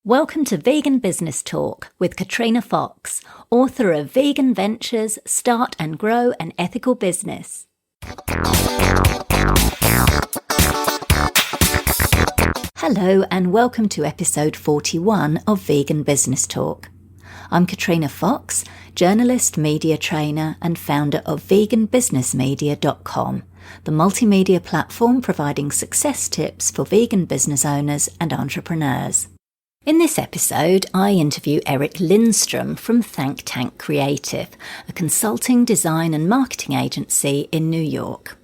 Welcome to Vegan Business Talk with Katrina Fox, author of Vegan Ventures, Start and Grow an Ethical Business. Hello and welcome to episode 41 of Vegan Business Talk. I'm Katrina Fox, journalist, media trainer and founder of veganbusinessmedia.com, the multimedia platform providing success tips for vegan business owners and entrepreneurs. In this episode, I interview Eric Lindstrom from ThankTank Creative, a consulting, design and marketing agency in New York.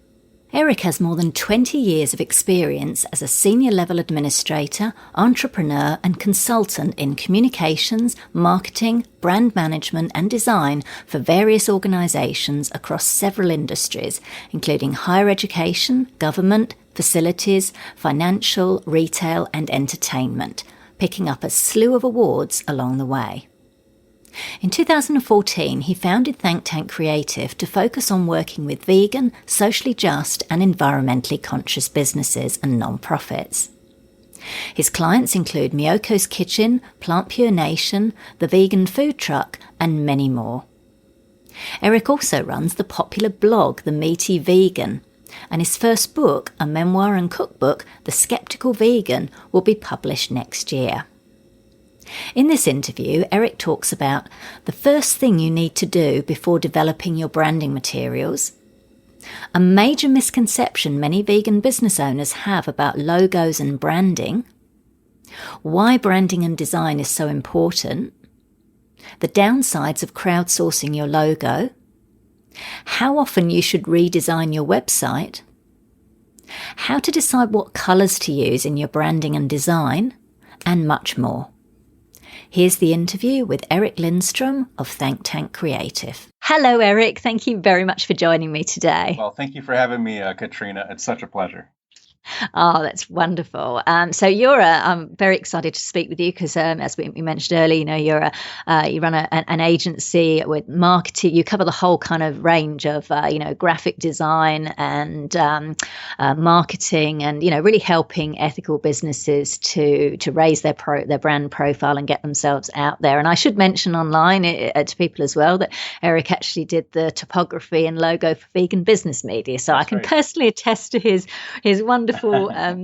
Eric has more than 20 years of experience as a senior level administrator, entrepreneur and consultant in communications, marketing, brand management and design for various organisations across several industries, including higher education, government, facilities, financial, retail and entertainment, picking up a slew of awards along the way. In 2014, he founded ThankTank Creative to focus on working with vegan, socially just and environmentally conscious businesses and non-profits. His clients include Miyoko's Kitchen, Plant Pure Nation, The Vegan Food Truck and many more. Eric also runs the popular blog The Meaty Vegan, and his first book, a memoir and cookbook, The Skeptical Vegan, will be published next year. In this interview, Eric talks about the first thing you need to do before developing your branding materials, a major misconception many vegan business owners have about logos and branding, why branding and design is so important, the downsides of crowdsourcing your logo, how often you should redesign your website, how to decide what colours to use in your branding and design, and much more. Here's the interview with Eric Lindstrom of ThankTank Creative. Hello, Eric. Thank you very much for joining me today. Well, thank you for having me, Katrina. It's such a pleasure. Oh, that's wonderful. So I'm very excited to speak with you because, as we mentioned earlier, you run an agency with marketing. You cover the whole kind of range of, graphic design and marketing, and really helping ethical businesses to raise their brand profile and get themselves out there. And I should mention online to people as well that Eric actually did the typography and logo for Vegan Business Media, so That's I can right. personally attest to his wonderful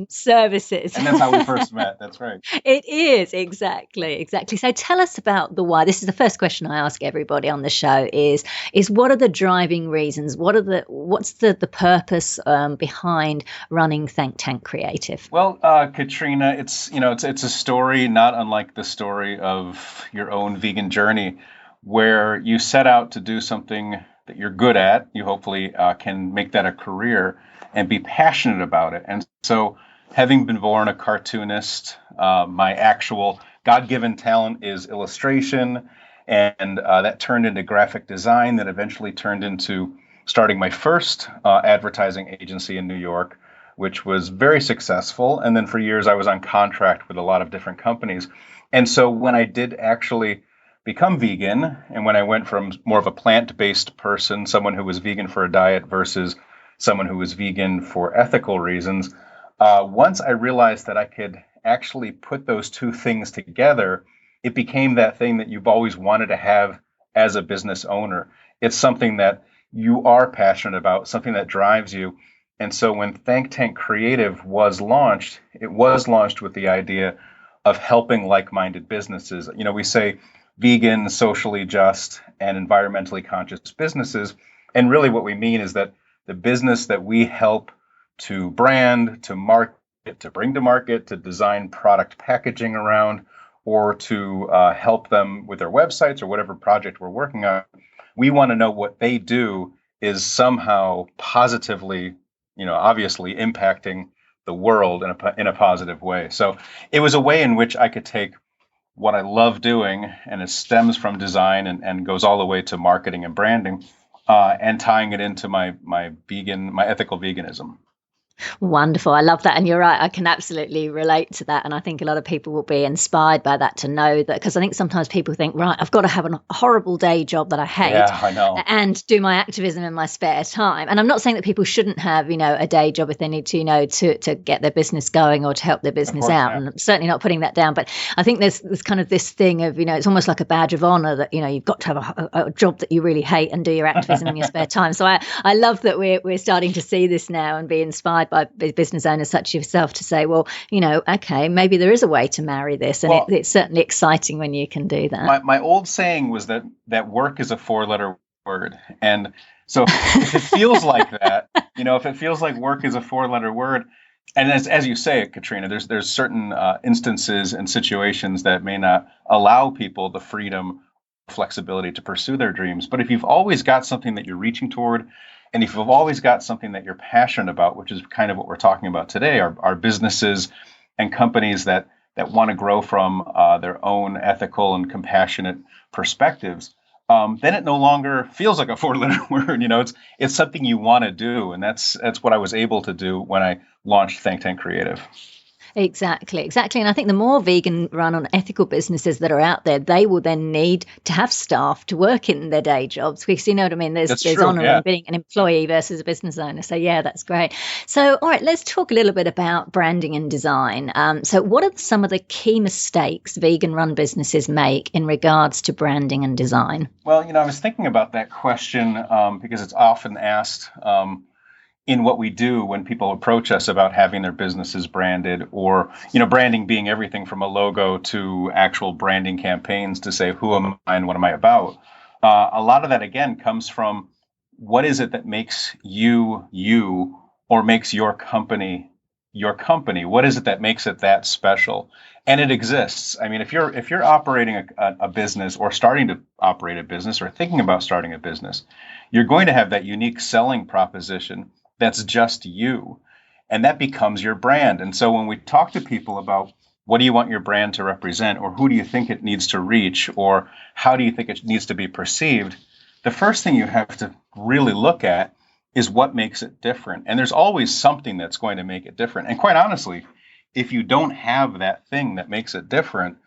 services. And that's how we first met. That's right. It is, exactly. So tell us about the why. This is the first question I ask everybody on the show is what are the driving reasons? What's the purpose behind running ThankTank Creative? Well, Katrina, it's a story not unlike the story of your own vegan journey, where you set out to do something that you're good at. You hopefully can make that a career and be passionate about it. And so, having been born a cartoonist, my actual God-given talent is illustration, and that turned into graphic design, that eventually turned into starting my first advertising agency in New York, which was very successful. And then for years, I was on contract with a lot of different companies. And so when I did actually become vegan, and when I went from more of a plant-based person, someone who was vegan for a diet versus someone who was vegan for ethical reasons, once I realized that I could actually put those two things together, it became that thing that you've always wanted to have as a business owner. It's something that you are passionate about, something that drives you. And so when ThankTank Creative was launched, it was launched with the idea of helping like-minded businesses. We say vegan, socially just, and environmentally conscious businesses. And really what we mean is that the business that we help to brand, to market, to bring to market, to design product packaging around, or to help them with their websites or whatever project we're working on, we want to know what they do is somehow positively, obviously impacting the world in a positive way. So it was a way in which I could take what I love doing, and it stems from design and goes all the way to marketing and branding, and tying it into my ethical veganism. Wonderful. I love that. And you're right. I can absolutely relate to that. And I think a lot of people will be inspired by that, to know that, because I think sometimes people think, right, I've got to have a horrible day job that I hate Yeah, I know. and do my activism in my spare time. And I'm not saying that people shouldn't have, a day job if they need to, to get their business going or to help their Of business course, out. yeah. And I'm certainly not putting that down. But I think there's kind of this thing of, it's almost like a badge of honor that, you've got to have a job that you really hate and do your activism in your spare time. So I love that we're starting to see this now and be inspired by business owners such as yourself to say, well, okay, maybe there is a way to marry this. And it's certainly exciting when you can do that. My old saying was that work is a 4-letter word. And so if it feels like that, if it feels like work is a 4-letter word, and as you say, Katrina, there's certain instances and situations that may not allow people the freedom, flexibility to pursue their dreams. But if you've always got something that you're reaching toward, and if you've always got something that you're passionate about, which is kind of what we're talking about today, are businesses and companies that want to grow from their own ethical and compassionate perspectives, then it no longer feels like a 4-letter word. It's something you want to do, and that's what I was able to do when I launched ThankTank Creative. Exactly. And I think the more vegan run on ethical businesses that are out there, they will then need to have staff to work in their day jobs, because you know what I mean? There's honor in being an employee versus a business owner. So yeah, that's great. So, all right, let's talk a little bit about branding and design. So what are some of the key mistakes vegan run businesses make in regards to branding and design? Well, I was thinking about that question because it's often asked in what we do when people approach us about having their businesses branded, or, branding being everything from a logo to actual branding campaigns to say, who am I and what am I about? A lot of that, again, comes from what is it that makes you, or makes your company, your company? What is it that makes it that special? And it exists. I mean, if you're operating a business, or starting to operate a business, or thinking about starting a business, you're going to have that unique selling proposition that's just you, and that becomes your brand. And so when we talk to people about what do you want your brand to represent, or who do you think it needs to reach, or how do you think it needs to be perceived, the first thing you have to really look at is what makes it different. And there's always something that's going to make it different. And quite honestly, if you don't have that thing that makes it different,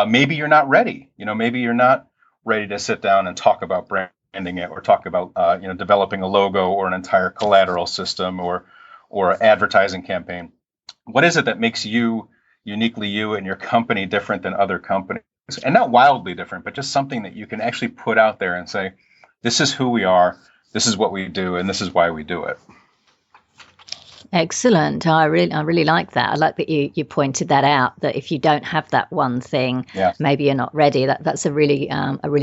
maybe you're not ready. Maybe you're not ready to sit down and talk about branding it, or talk about developing a logo or an entire collateral system or advertising campaign. What is it that makes you uniquely you and your company different than other companies? And not wildly different, but just something that you can actually put out there and say, this is who we are, this is what we do, and this is why we do it. Excellent. I really like that. I like that you pointed that out, that if you don't have that one thing, maybe you're not ready. That's a really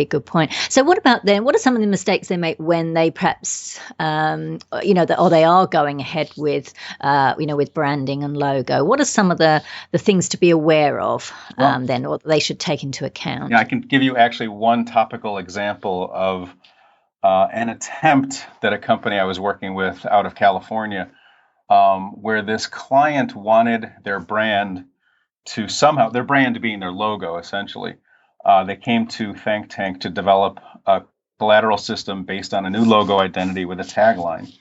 good point. So what about then? What are some of the mistakes they make when they perhaps or they are going ahead with with branding and logo? What are some of the things to be aware of then, or they should take into account? Yeah, I can give you actually one topical example of an attempt that a company I was working with out of California, where this client wanted their brand to somehow, their brand being their logo, essentially. They came to ThankTank to develop a collateral system based on a new logo identity with a tagline.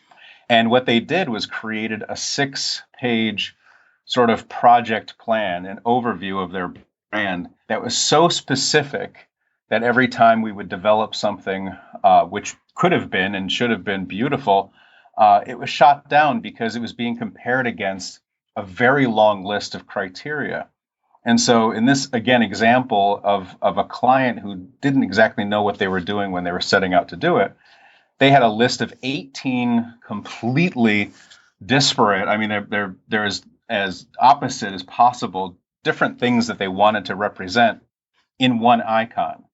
And what they did was created a 6-page sort of project plan, an overview of their brand that was so specific that every time we would develop something which could have been and should have been beautiful, it was shot down because it was being compared against a very long list of criteria. And so in this, again, example of a client who didn't exactly know what they were doing when they were setting out to do it, they had a list of 18 completely disparate, I mean, they're as opposite as possible, different things that they wanted to represent in one icon.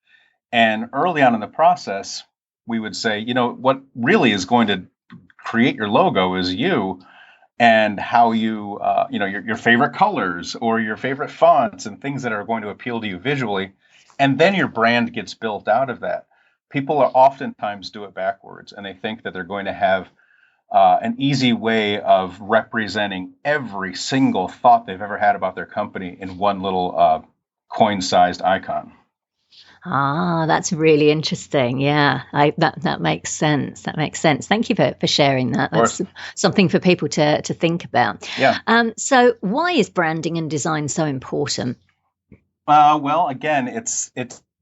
And early on in the process, we would say, what really is going to create your logo is you, and how you, your favorite colors or your favorite fonts and things that are going to appeal to you visually. And then your brand gets built out of that. People are oftentimes do it backwards, and they think that they're going to have an easy way of representing every single thought they've ever had about their company in one little coin-sized icon. Ah, that's really interesting. Yeah, that makes sense. That makes sense. Thank you for sharing that. Of course. That's something for people to think about. Yeah. So why is branding and design so important? Well, again, it's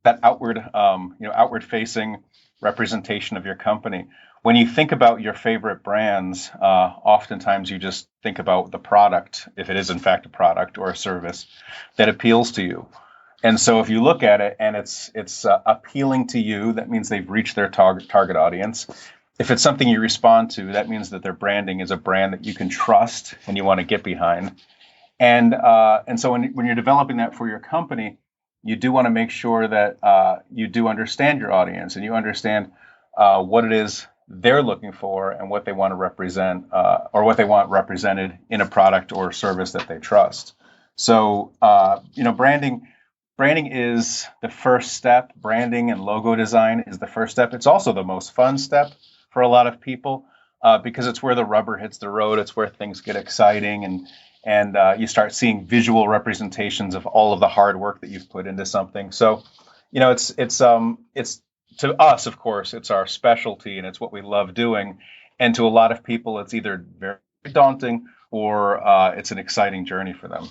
that outward, outward facing representation of your company. When you think about your favorite brands, oftentimes you just think about the product, if it is in fact a product or a service that appeals to you. And so, if you look at it and it's appealing to you, that means they've reached their target audience. If it's something you respond to, that means that their branding is a brand that you can trust and you want to get behind. And so when you're developing that for your company, you do want to make sure that you do understand your audience and you understand what it is they're looking for and what they want to represent or what they want represented in a product or service that they trust. So branding is the first step. Branding and logo design is the first step. It's also the most fun step for a lot of people because it's where the rubber hits the road. It's where things get exciting and you start seeing visual representations of all of the hard work that you've put into something. So, it's to us, of course, it's our specialty and it's what we love doing. And to a lot of people, it's either very daunting or it's an exciting journey for them.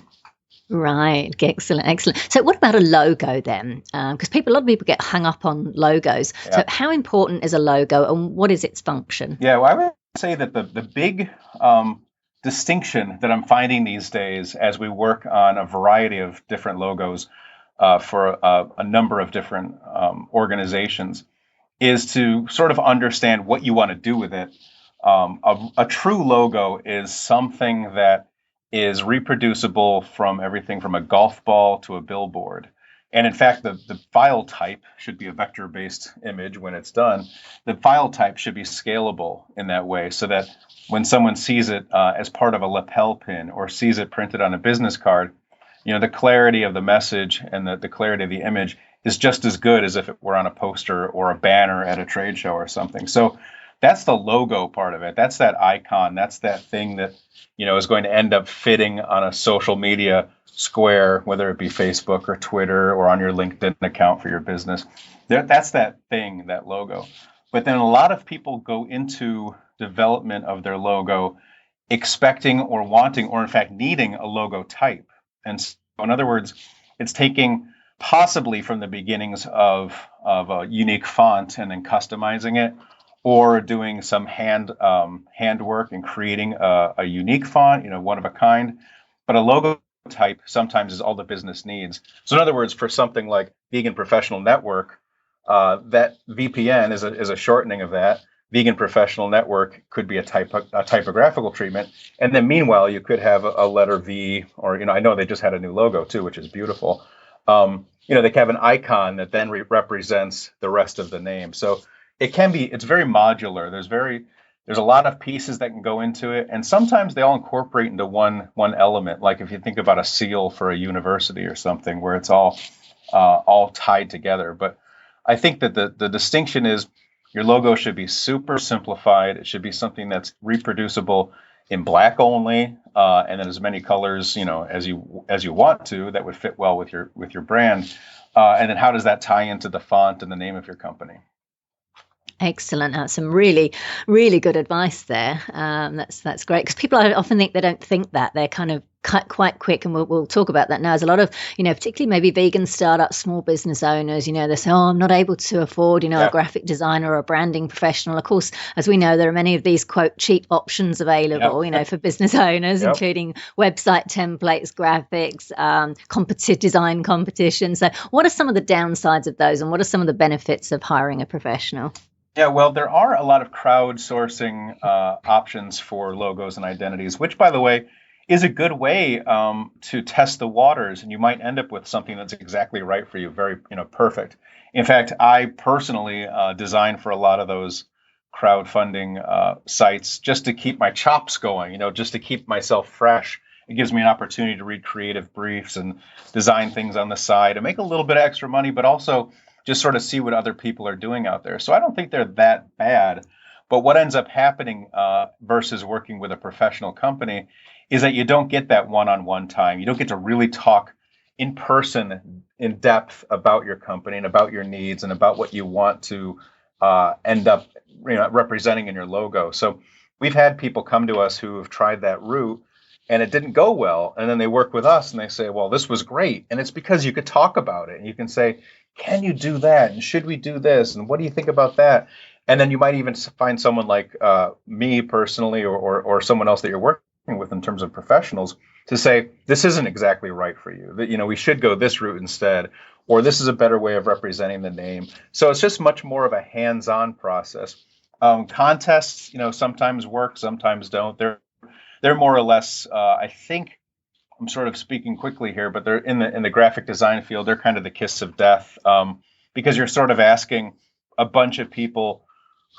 Right. Excellent. Excellent. So what about a logo then? Because a lot of people get hung up on logos. Yeah. So how important is a logo and what is its function? Yeah, well, I would say that the big distinction that I'm finding these days as we work on a variety of different logos for a number of different organizations is to sort of understand what you want to do with it. A true logo is something that is reproducible from everything from a golf ball to a billboard. And in fact, the file type should be a vector-based image when it's done. The file type should be scalable in that way so that when someone sees it as part of a lapel pin or sees it printed on a business card, the clarity of the message and the clarity of the image is just as good as if it were on a poster or a banner at a trade show or something. So that's the logo part of it. That's that icon. That's that thing that, is going to end up fitting on a social media square, whether it be Facebook or Twitter or on your LinkedIn account for your business. That's that thing, that logo. But then a lot of people go into development of their logo expecting or wanting or in fact needing a logo type. And so, in other words, it's taking possibly from the beginnings of a unique font and then customizing it, or doing some handwork and creating a unique font, one of a kind. But a logo type sometimes is all the business needs. So in other words, for something like Vegan Professional Network, that VPN is a shortening of that. Vegan Professional Network could be a typographical treatment. And then meanwhile, you could have a letter V, or, I know they just had a new logo too, which is beautiful. They can have an icon that then represents the rest of the name. So it's very modular. There's a lot of pieces that can go into it. And sometimes they all incorporate into one element. Like if you think about a seal for a university or something where it's all tied together. But I think that the distinction is your logo should be super simplified. It should be something that's reproducible in black only, and then as many colors, as you want to, that would fit well with your brand. And then how does that tie into the font and the name of your company? Excellent. That's some really, really good advice there. That's great because people I often think they don't think that they're kind of quite quick, and we'll talk about that now. There's a lot of particularly maybe vegan startups, small business owners. They say, "Oh, I'm not able to afford a graphic designer or a branding professional." Of course, as we know, there are many of these quote cheap options available. For business owners, including website templates, graphics, design competitions. So, what are some of the downsides of those, and what are some of the benefits of hiring a professional? Yeah, well, there are a lot of crowdsourcing options for logos and identities, which, by the way, is a good way to test the waters, and you might end up with something that's exactly right for you, very, perfect. In fact, I personally design for a lot of those crowdfunding sites just to keep my chops going, just to keep myself fresh. It gives me an opportunity to read creative briefs and design things on the side and make a little bit of extra money, but also just sort of see what other people are doing out there. So I don't think they're that bad. But what ends up happening versus working with a professional company is that you don't get that one-on-one time. You don't get to really talk in person, in depth about your company and about your needs and about what you want to end up representing in your logo. So we've had people come to us who have tried that route and it didn't go well. And then they work with us and they say, well, this was great. And it's because you could talk about it and you can say, can you do that? And should we do this? And what do you think about that? And then you might even find someone like me personally, or someone else that you're working with in terms of professionals, to say, this isn't exactly right for you, that, we should go this route instead, or this is a better way of representing the name. So it's just much more of a hands-on process. Contests, sometimes work, sometimes don't. They're more or less, I think, I'm sort of speaking quickly here, but they're in the graphic design field. They're kind of the kiss of death, because you're sort of asking a bunch of people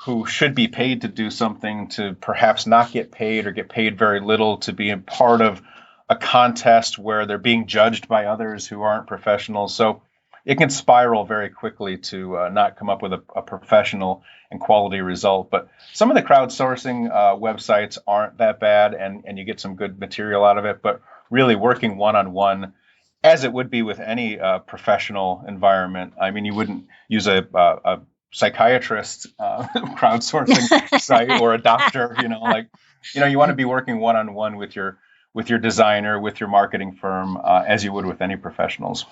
who should be paid to do something to perhaps not get paid or get paid very little to be a part of a contest where they're being judged by others who aren't professionals. So it can spiral very quickly to not come up with a professional and quality result. But some of the crowdsourcing websites aren't that bad, and you get some good material out of it. But really working one-on-one, as it would be with any professional environment. I mean, you wouldn't use a psychiatrist crowdsourcing site, or a doctor, you want to be working one-on-one with your designer, with your marketing firm, as you would with any professionals.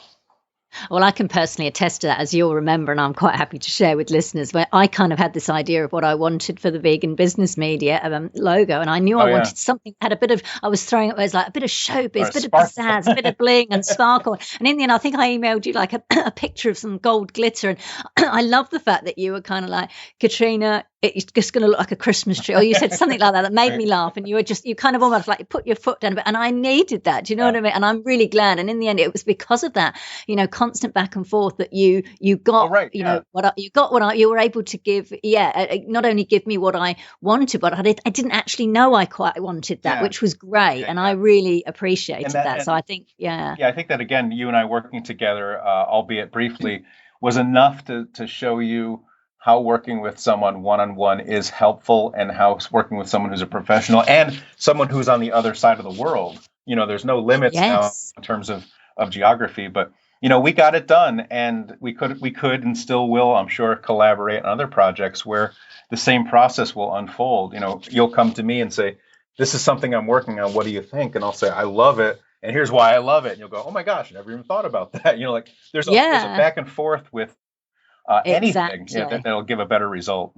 Well, I can personally attest to that, as you'll remember, and I'm quite happy to share with listeners, where I kind of had this idea of what I wanted for the Vegan Business Media logo, and I knew I wanted something that had a bit of, I was throwing it as like a bit of showbiz, a bit of pizzazz, a bit of bling and sparkle. And in the end, I think I emailed you like a picture of some gold glitter, and I love the fact that you were kind of like, Katrina, it's just going to look like a Christmas tree, or you said something like that made me laugh, and you kind of almost like, you put your foot down a bit, and I needed that. Do you know what I mean? And I'm really glad. And in the end, it was because of that, constant back and forth, that you got, what you were able to give. Not only give me what I wanted, but I didn't actually know I quite wanted that, which was great, and I really appreciated that. So I think, I think that, again, you and I working together, albeit briefly, was enough to show you how working with someone one-on-one is helpful, and how working with someone who's a professional and someone who's on the other side of the world. There's no limits now in terms of geography, but we got it done, and we could and still will, I'm sure, collaborate on other projects where the same process will unfold. You'll come to me and say, this is something I'm working on, what do you think? And I'll say, I love it, and here's why I love it. And you'll go, oh my gosh, I never even thought about that. There's a back and forth with anything that'll give a better result.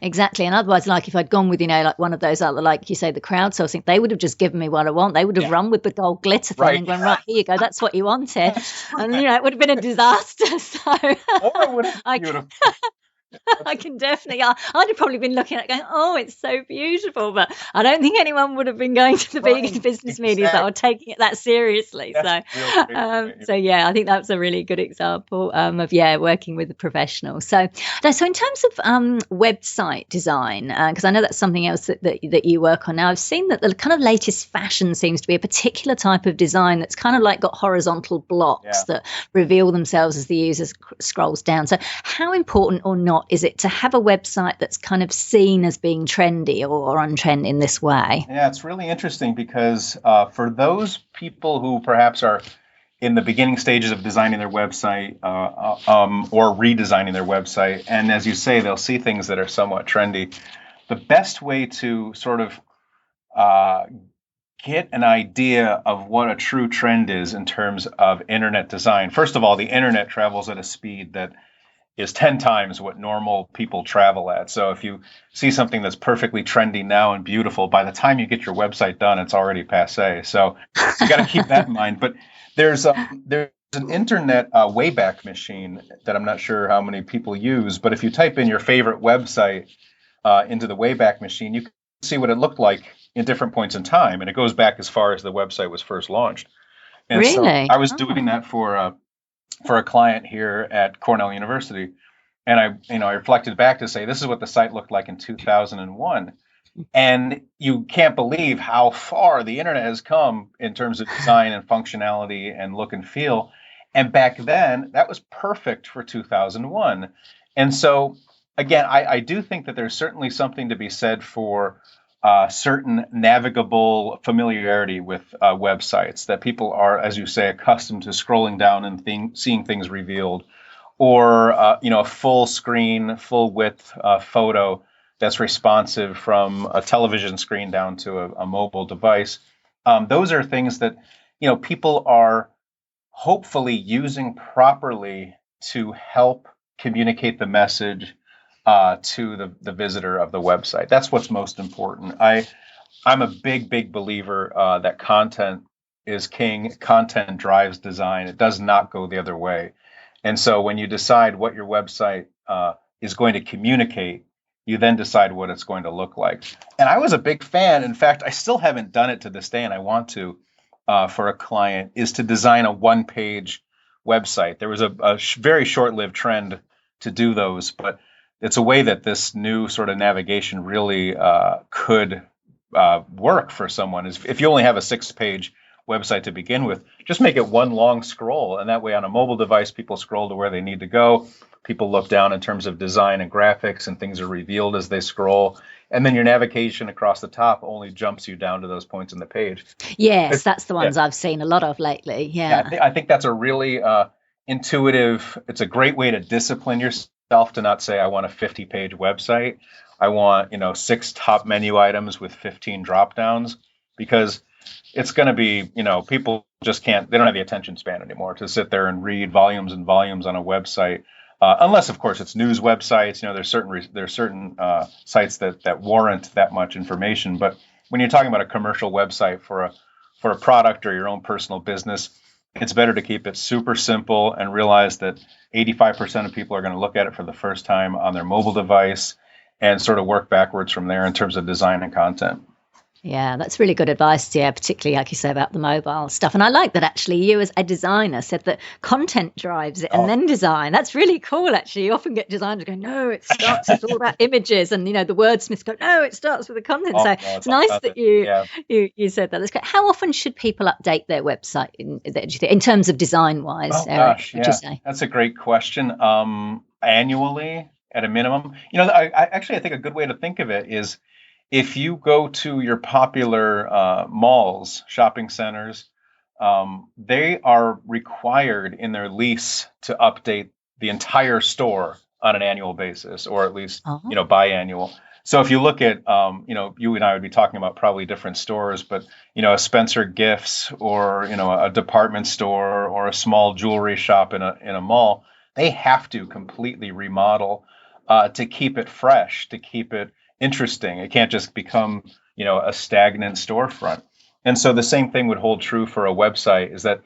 Exactly. And otherwise, like if I'd gone with, like one of those other, like you say, the crowdsourcing, they would have just given me what I want. They would have run with the gold glitter thing and gone, right, here you go, that's what you wanted. And, it would have been a disaster. So or it would have been beautiful. I can definitely, I'd have probably been looking at it going, oh, it's so beautiful. But I don't think anyone would have been going to the Vegan Business Media that were taking it that seriously. I think that's a really good example of, working with a professional. So in terms of website design, because I know that's something else that you work on now, I've seen that the kind of latest fashion seems to be a particular type of design that's kind of like got horizontal blocks that reveal themselves as the user scrolls down. So how important or not is it to have a website that's kind of seen as being trendy or on trend in this way? Yeah, it's really interesting because for those people who perhaps are in the beginning stages of designing their website or redesigning their website, and as you say, they'll see things that are somewhat trendy, the best way to sort of get an idea of what a true trend is in terms of internet design. First of all, the internet travels at a speed that is 10 times what normal people travel at. So if you see something that's perfectly trendy now and beautiful, by the time you get your website done, it's already passé. So you got to keep that in mind. But there's an internet Wayback Machine that I'm not sure how many people use, but if you type in your favorite website into the Wayback Machine, you can see what it looked like in different points in time, and it goes back as far as the website was first launched. And really? So I was doing that for a client here at Cornell University. And I reflected back to say, this is what the site looked like in 2001. And you can't believe how far the internet has come in terms of design and functionality and look and feel. And back then, that was perfect for 2001. And so, again, I do think that there's certainly something to be said for certain navigable familiarity with websites, that people are, as you say, accustomed to scrolling down and seeing things revealed, or a full screen, full width photo that's responsive from a television screen down to a mobile device. Those are things that people are hopefully using properly to help communicate the message to the visitor of the website. That's what's most important. I'm a big believer that content is king. Content drives design. It does not go the other way. And so when you decide what your website is going to communicate, you then decide what it's going to look like. And I was a big fan. In fact, I still haven't done it to this day, and I want to for a client, is to design a one-page website. There was a very short-lived trend to do those, but it's a way that this new sort of navigation really could work for someone. Is if you only have a 6-page website to begin with, just make it one long scroll, and that way on a mobile device, people scroll to where they need to go. People look down in terms of design and graphics, and things are revealed as they scroll. And then your navigation across the top only jumps you down to those points in the page. Yes, that's the ones I've seen a lot of lately. Yeah, I think that's a really intuitive. It's a great way to discipline yourself to not say, I want a 50-page website. I want 6 top menu items with 15 drop downs, because it's going to be, people just can't. They don't have the attention span anymore to sit there and read volumes and volumes on a website. Unless, of course, it's news websites. There's certain sites that warrant that much information. But when you're talking about a commercial website for a product or your own personal business, it's better to keep it super simple and realize that 85% of people are going to look at it for the first time on their mobile device, and sort of work backwards from there in terms of design and content. Yeah, that's really good advice. Yeah, particularly like you say about the mobile stuff. And I like that actually you as a designer said that content drives it and then design. That's really cool, actually. You often get designers go, no, it starts, it's all about images. And, the wordsmiths go, no, it starts with the content. So it's nice that you said that. That's great. How often should people update their website in terms of design-wise, Eric, would you say? That's a great question. Annually, at a minimum. I think a good way to think of it is, if you go to your popular malls, shopping centers, they are required in their lease to update the entire store on an annual basis, or at least, biannual. So if you look at, you and I would be talking about probably different stores, but, a Spencer Gifts, or, a department store, or a small jewelry shop in a mall, they have to completely remodel to keep it fresh, to keep it interesting. It can't just become, a stagnant storefront. And so the same thing would hold true for a website, is that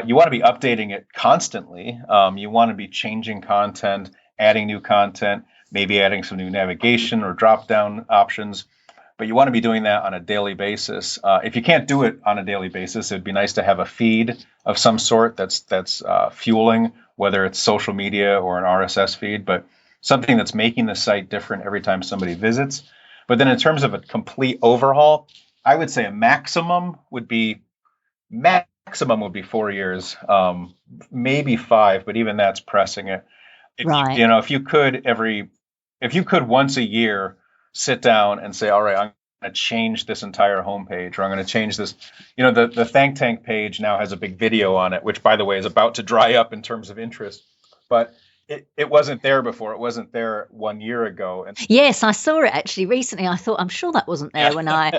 you want to be updating it constantly. You want to be changing content, adding new content, maybe adding some new navigation or drop-down options. But you want to be doing that on a daily basis. If you can't do it on a daily basis, it'd be nice to have a feed of some sort that's fueling, whether it's social media or an RSS feed, but something that's making the site different every time somebody visits. But then in terms of a complete overhaul, I would say a maximum would be 4 years, maybe 5, but even that's pressing it. Right. If you could once a year sit down and say, all right, I'm going to change this entire homepage, or I'm going to change this. The ThankTank page now has a big video on it, which, by the way, is about to dry up in terms of interest. But it wasn't there before. It wasn't there 1 year ago. And yes, I saw it actually recently. I thought, I'm sure that wasn't there when I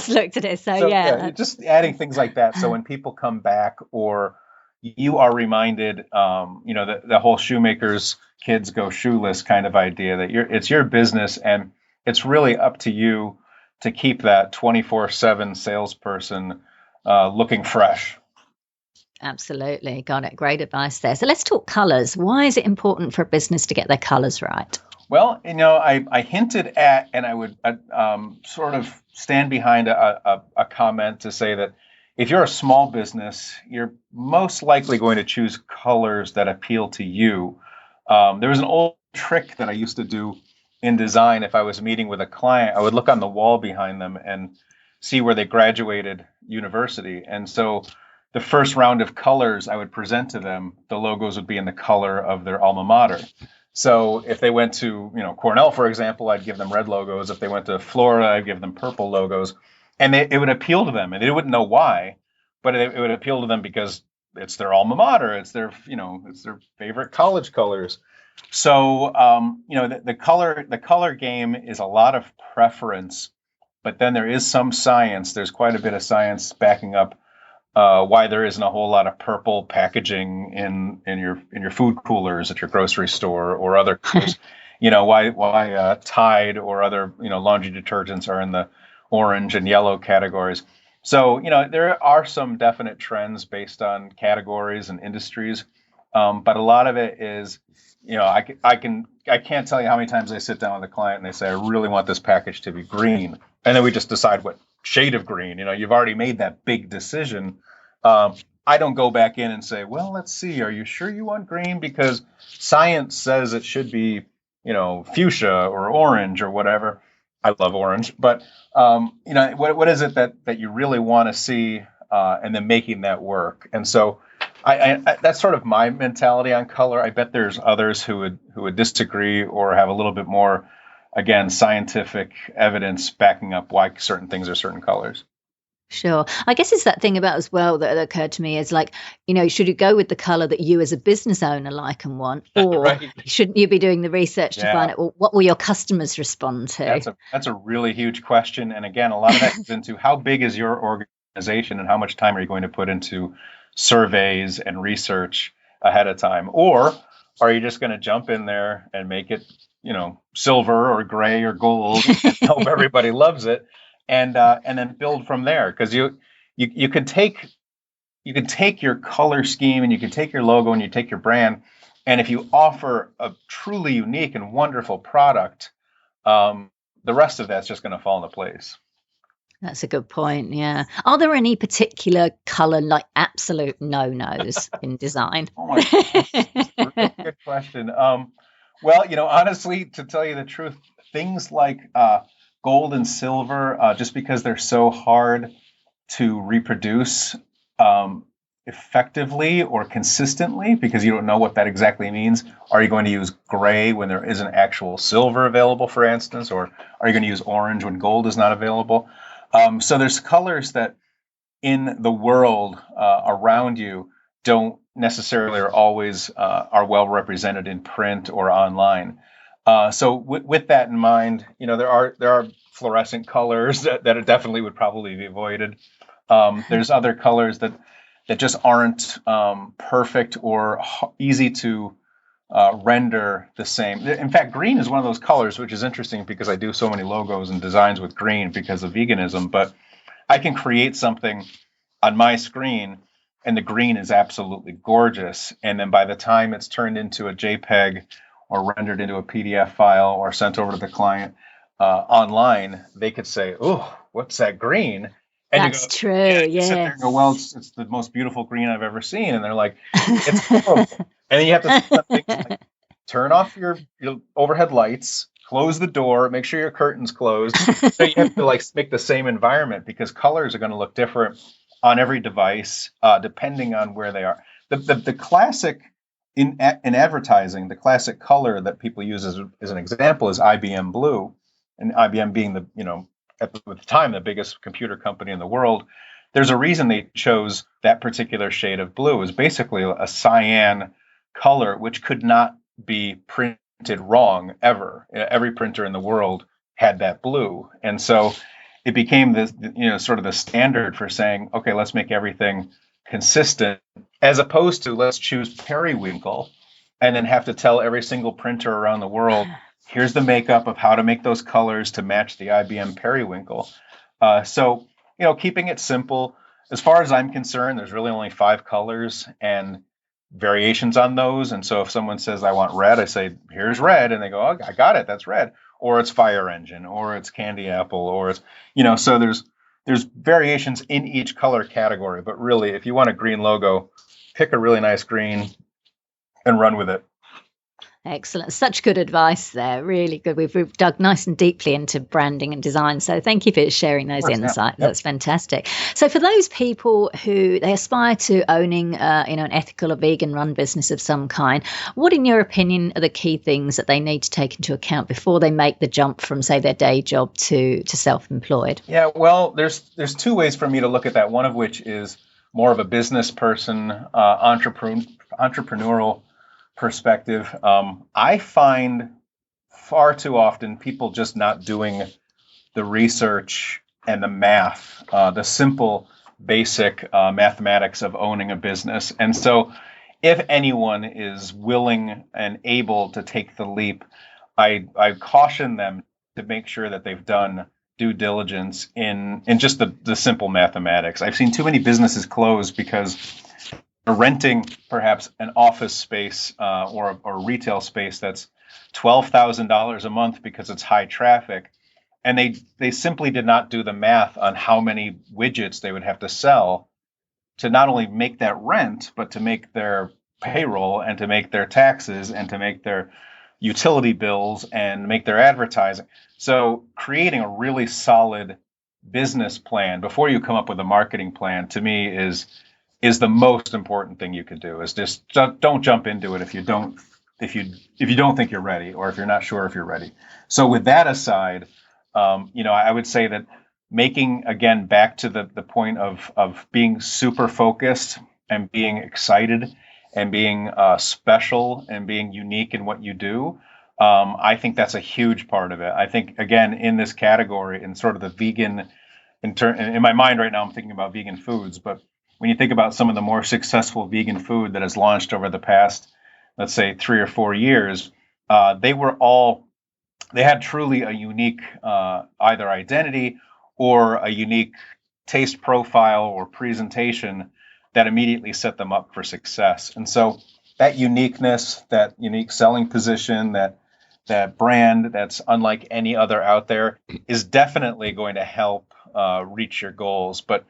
looked at it. So yeah, just adding things like that. So when people come back, or you are reminded, the whole shoemaker's kids go shoeless kind of idea, that it's your business, and it's really up to you to keep that 24/7 salesperson looking fresh. Absolutely. Got it. Great advice there. So let's talk colors. Why is it important for a business to get their colors right? Well, I hinted at, and I would sort of stand behind a comment to say that if you're a small business, you're most likely going to choose colors that appeal to you. There was an old trick that I used to do in design. If I was meeting with a client, I would look on the wall behind them and see where they graduated university. And so the first round of colors I would present to them, the logos would be in the color of their alma mater. So if they went to, Cornell, for example, I'd give them red logos. If they went to Florida, I'd give them purple logos, and it would appeal to them, and they wouldn't know why, but it would appeal to them because it's their alma mater, it's their favorite college colors. So the color game is a lot of preference, but then there is some science. There's quite a bit of science backing up why there isn't a whole lot of purple packaging in your food coolers at your grocery store or other coolers. Why Tide or other laundry detergents are in the orange and yellow categories. So there are some definite trends based on categories and industries, but a lot of it is I can't tell you how many times I sit down with a client and they say, I really want this package to be green, and then we just decide what shade of green. You've already made that big decision. I don't go back in and say, well, let's see, are you sure you want green? Because science says it should be, fuchsia or orange or whatever. I love orange, but what is it that you really want to see, and then making that work. And so that's sort of my mentality on color. I bet there's others who would disagree or have a little bit more, again, scientific evidence backing up why certain things are certain colors. Sure. I guess it's that thing about as well that occurred to me is like, should you go with the color that you as a business owner like and want, or Right. shouldn't you be doing the research to find out, well, what will your customers respond to? That's a really huge question. And again, a lot of that goes into how big is your organization and how much time are you going to put into surveys and research ahead of time? Or are you just going to jump in there and make it, silver or gray or gold and hope everybody loves it? And then build from there, because you can take your color scheme and you can take your logo and you take your brand, and if you offer a truly unique and wonderful product, the rest of that's just going to fall into place. That's a good point. Yeah. Are there any particular color like absolute no-nos in design? Oh my goodness, that's a really good question. Well, honestly, to tell you the truth, things like gold and silver, just because they're so hard to reproduce effectively or consistently, because you don't know what that exactly means. Are you going to use gray when there isn't actual silver available, for instance, or are you going to use orange when gold is not available? So there's colors that in the world around you don't necessarily or always are well represented in print or online. So with that in mind, there are fluorescent colors that definitely would probably be avoided. There's other colors that just aren't perfect or easy to render the same. In fact, green is one of those colors, which is interesting because I do so many logos and designs with green because of veganism. But I can create something on my screen, and the green is absolutely gorgeous. And then by the time it's turned into a JPEG or rendered into a PDF file or sent over to the client online, they could say, "Oh, what's that green?" And That's true. you sit there and go, "Well, it's the most beautiful green I've ever seen." And they're like, "It's horrible." And then you have to set things like turn off your overhead lights, close the door, make sure your curtain's closed. So you have to make the same environment, because colors are going to look different on every device depending on where they are. The classic in advertising, the classic color that people use as an example is IBM blue, and IBM being at the time the biggest computer company in the world. There's a reason they chose that particular shade of blue. It's basically a cyan color, which could not be printed wrong ever. Every printer in the world had that blue, and so it became this, sort of the standard for saying, okay, let's make everything consistent, as opposed to let's choose periwinkle and then have to tell every single printer around the world, here's the makeup of how to make those colors to match the IBM periwinkle. So keeping it simple. As far as I'm concerned, there's really only 5 colors and variations on those. And so if someone says, I want red, I say, here's red. And they go, oh, I got it. That's red. Or it's fire engine, or it's candy apple, or it's, so there's variations in each color category. But really, if you want a green logo, pick a really nice green and run with it. Excellent. Such good advice there. Really good. We've dug nice and deeply into branding and design. So thank you for sharing those insights. Yeah. That's fantastic. So for those people who they aspire to owning, an ethical or vegan run business of some kind, what, in your opinion, are the key things that they need to take into account before they make the jump from, say, their day job to self-employed? Yeah, well, there's two ways for me to look at that. One of which is more of a business person, entrepreneurial perspective. I find far too often people just not doing the research and the math, the simple, basic mathematics of owning a business. And so, if anyone is willing and able to take the leap, I caution them to make sure that they've done due diligence in just the simple mathematics. I've seen too many businesses close because they're renting perhaps an office space or a retail space that's $12,000 a month because it's high traffic. And they simply did not do the math on how many widgets they would have to sell to not only make that rent, but to make their payroll and to make their taxes and to make their utility bills and make their advertising. So creating a really solid business plan before you come up with a marketing plan, to me, is the most important thing you could do. Is just don't jump into it if you don't think you're ready, or if you're not sure if you're ready. So with that aside, I would say that making, again, back to the point of being super focused and being excited and being special and being unique in what you do, I think that's a huge part of it. I think, again, in this category, in sort of the vegan, in my mind right now, I'm thinking about vegan foods, but when you think about some of the more successful vegan food that has launched over the past, let's say, 3 or 4 years, they had truly a unique either identity or a unique taste profile or presentation that immediately set them up for success. And so that uniqueness, that unique selling position, that brand that's unlike any other out there is definitely going to help reach your goals. But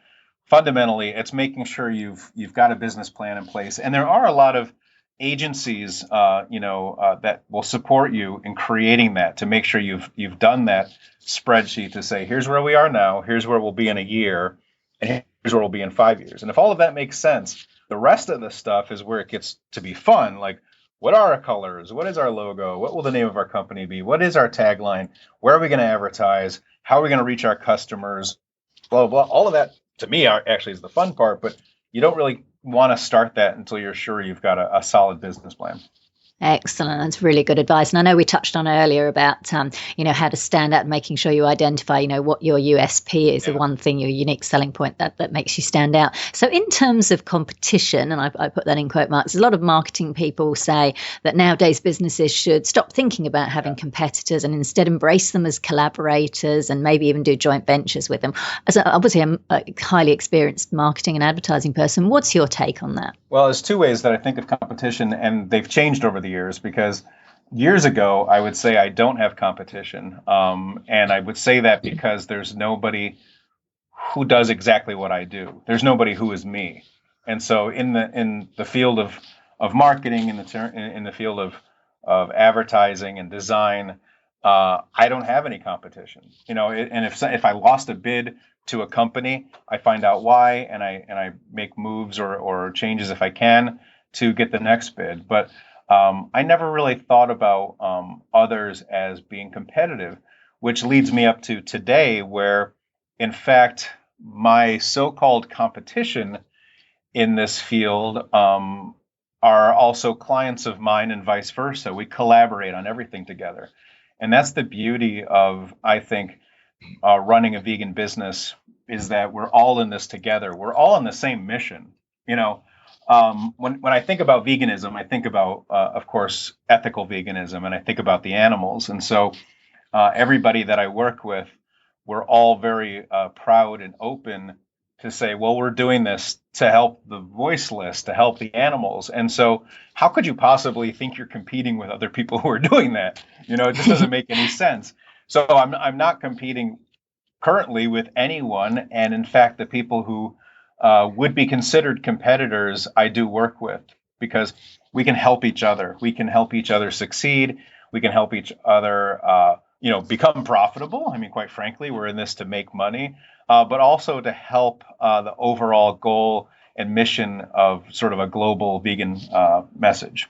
fundamentally, it's making sure you've got a business plan in place. And there are a lot of agencies, that will support you in creating that, to make sure you've done that spreadsheet to say, here's where we are now, here's where we'll be in a year, and here's where we'll be in 5 years. And if all of that makes sense, the rest of the stuff is where it gets to be fun. Like, what are our colors? What is our logo? What will the name of our company be? What is our tagline? Where are we going to advertise? How are we going to reach our customers? Blah, blah, blah. All of that, to me, actually is the fun part, but you don't really want to start that until you're sure you've got a solid business plan. Excellent. That's really good advice. And I know we touched on earlier about, how to stand out and making sure you identify, what your USP is, the one thing, your unique selling point that makes you stand out. So in terms of competition, and I put that in quote marks, a lot of marketing people say that nowadays businesses should stop thinking about having competitors and instead embrace them as collaborators and maybe even do joint ventures with them. As obviously I'm a highly experienced marketing and advertising person, what's your take on that? Well, there's two ways that I think of competition, and they've changed over the years, because years ago, I would say I don't have competition. And I would say that because there's nobody who does exactly what I do. There's nobody who is me. And so in the field of marketing, in the field of advertising and design, I don't have any competition. And if I lost a bid to a company, I find out why, and I make moves or changes if I can to get the next bid. But I never really thought about others as being competitive, which leads me up to today, where, in fact, my so-called competition in this field are also clients of mine, and vice versa. We collaborate on everything together. And that's the beauty of, I think, running a vegan business, is that we're all in this together. We're all on the same mission. When I think about veganism, I think about, of course, ethical veganism, and I think about the animals. And so everybody that I work with, we're all very proud and open to say, well, we're doing this to help the voiceless, to help the animals. And so how could you possibly think you're competing with other people who are doing that? It just doesn't make any sense. So I'm not competing currently with anyone. And in fact, the people who would be considered competitors, I do work with, because we can help each other. We can help each other succeed. We can help each other, become profitable. I mean, quite frankly, we're in this to make money, but also to help the overall goal and mission of sort of a global vegan message.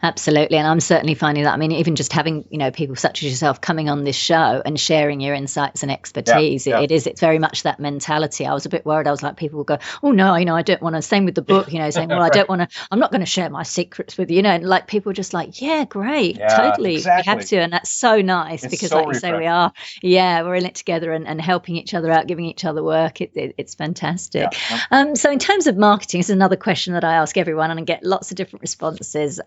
Absolutely. And I'm certainly finding that. I mean, even just having, people such as yourself coming on this show and sharing your insights and expertise, it's very much that mentality. I was a bit worried. I was like, people will go, oh no, I don't want to, same with the book, saying, well, I don't want to, I'm not going to share my secrets with you, and like people are just like, yeah, great, totally. Exactly. We have to. And that's so nice because so like you say, we're in it together and helping each other out, giving each other work. It's fantastic. Yeah. So in terms of marketing, this is another question that I ask everyone and I get lots of different responses.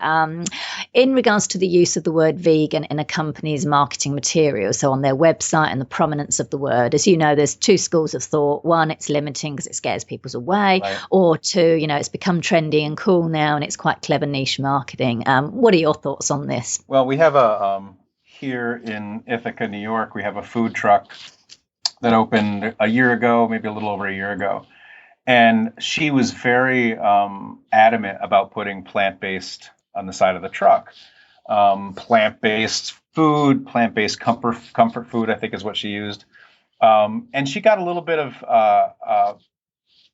In regards to the use of the word vegan in a company's marketing material, so on their website and the prominence of the word, as you know, there's two schools of thought. One, it's limiting because it scares people away, right. Or two, it's become trendy and cool now and it's quite clever niche marketing. What are your thoughts on this? Well, we have here in Ithaca, New York, we have a food truck that opened a year ago, maybe a little over a year ago. And she was very adamant about putting plant-based on the side of the truck. Plant-based food, plant-based comfort food, I think is what she used. And she got a little bit of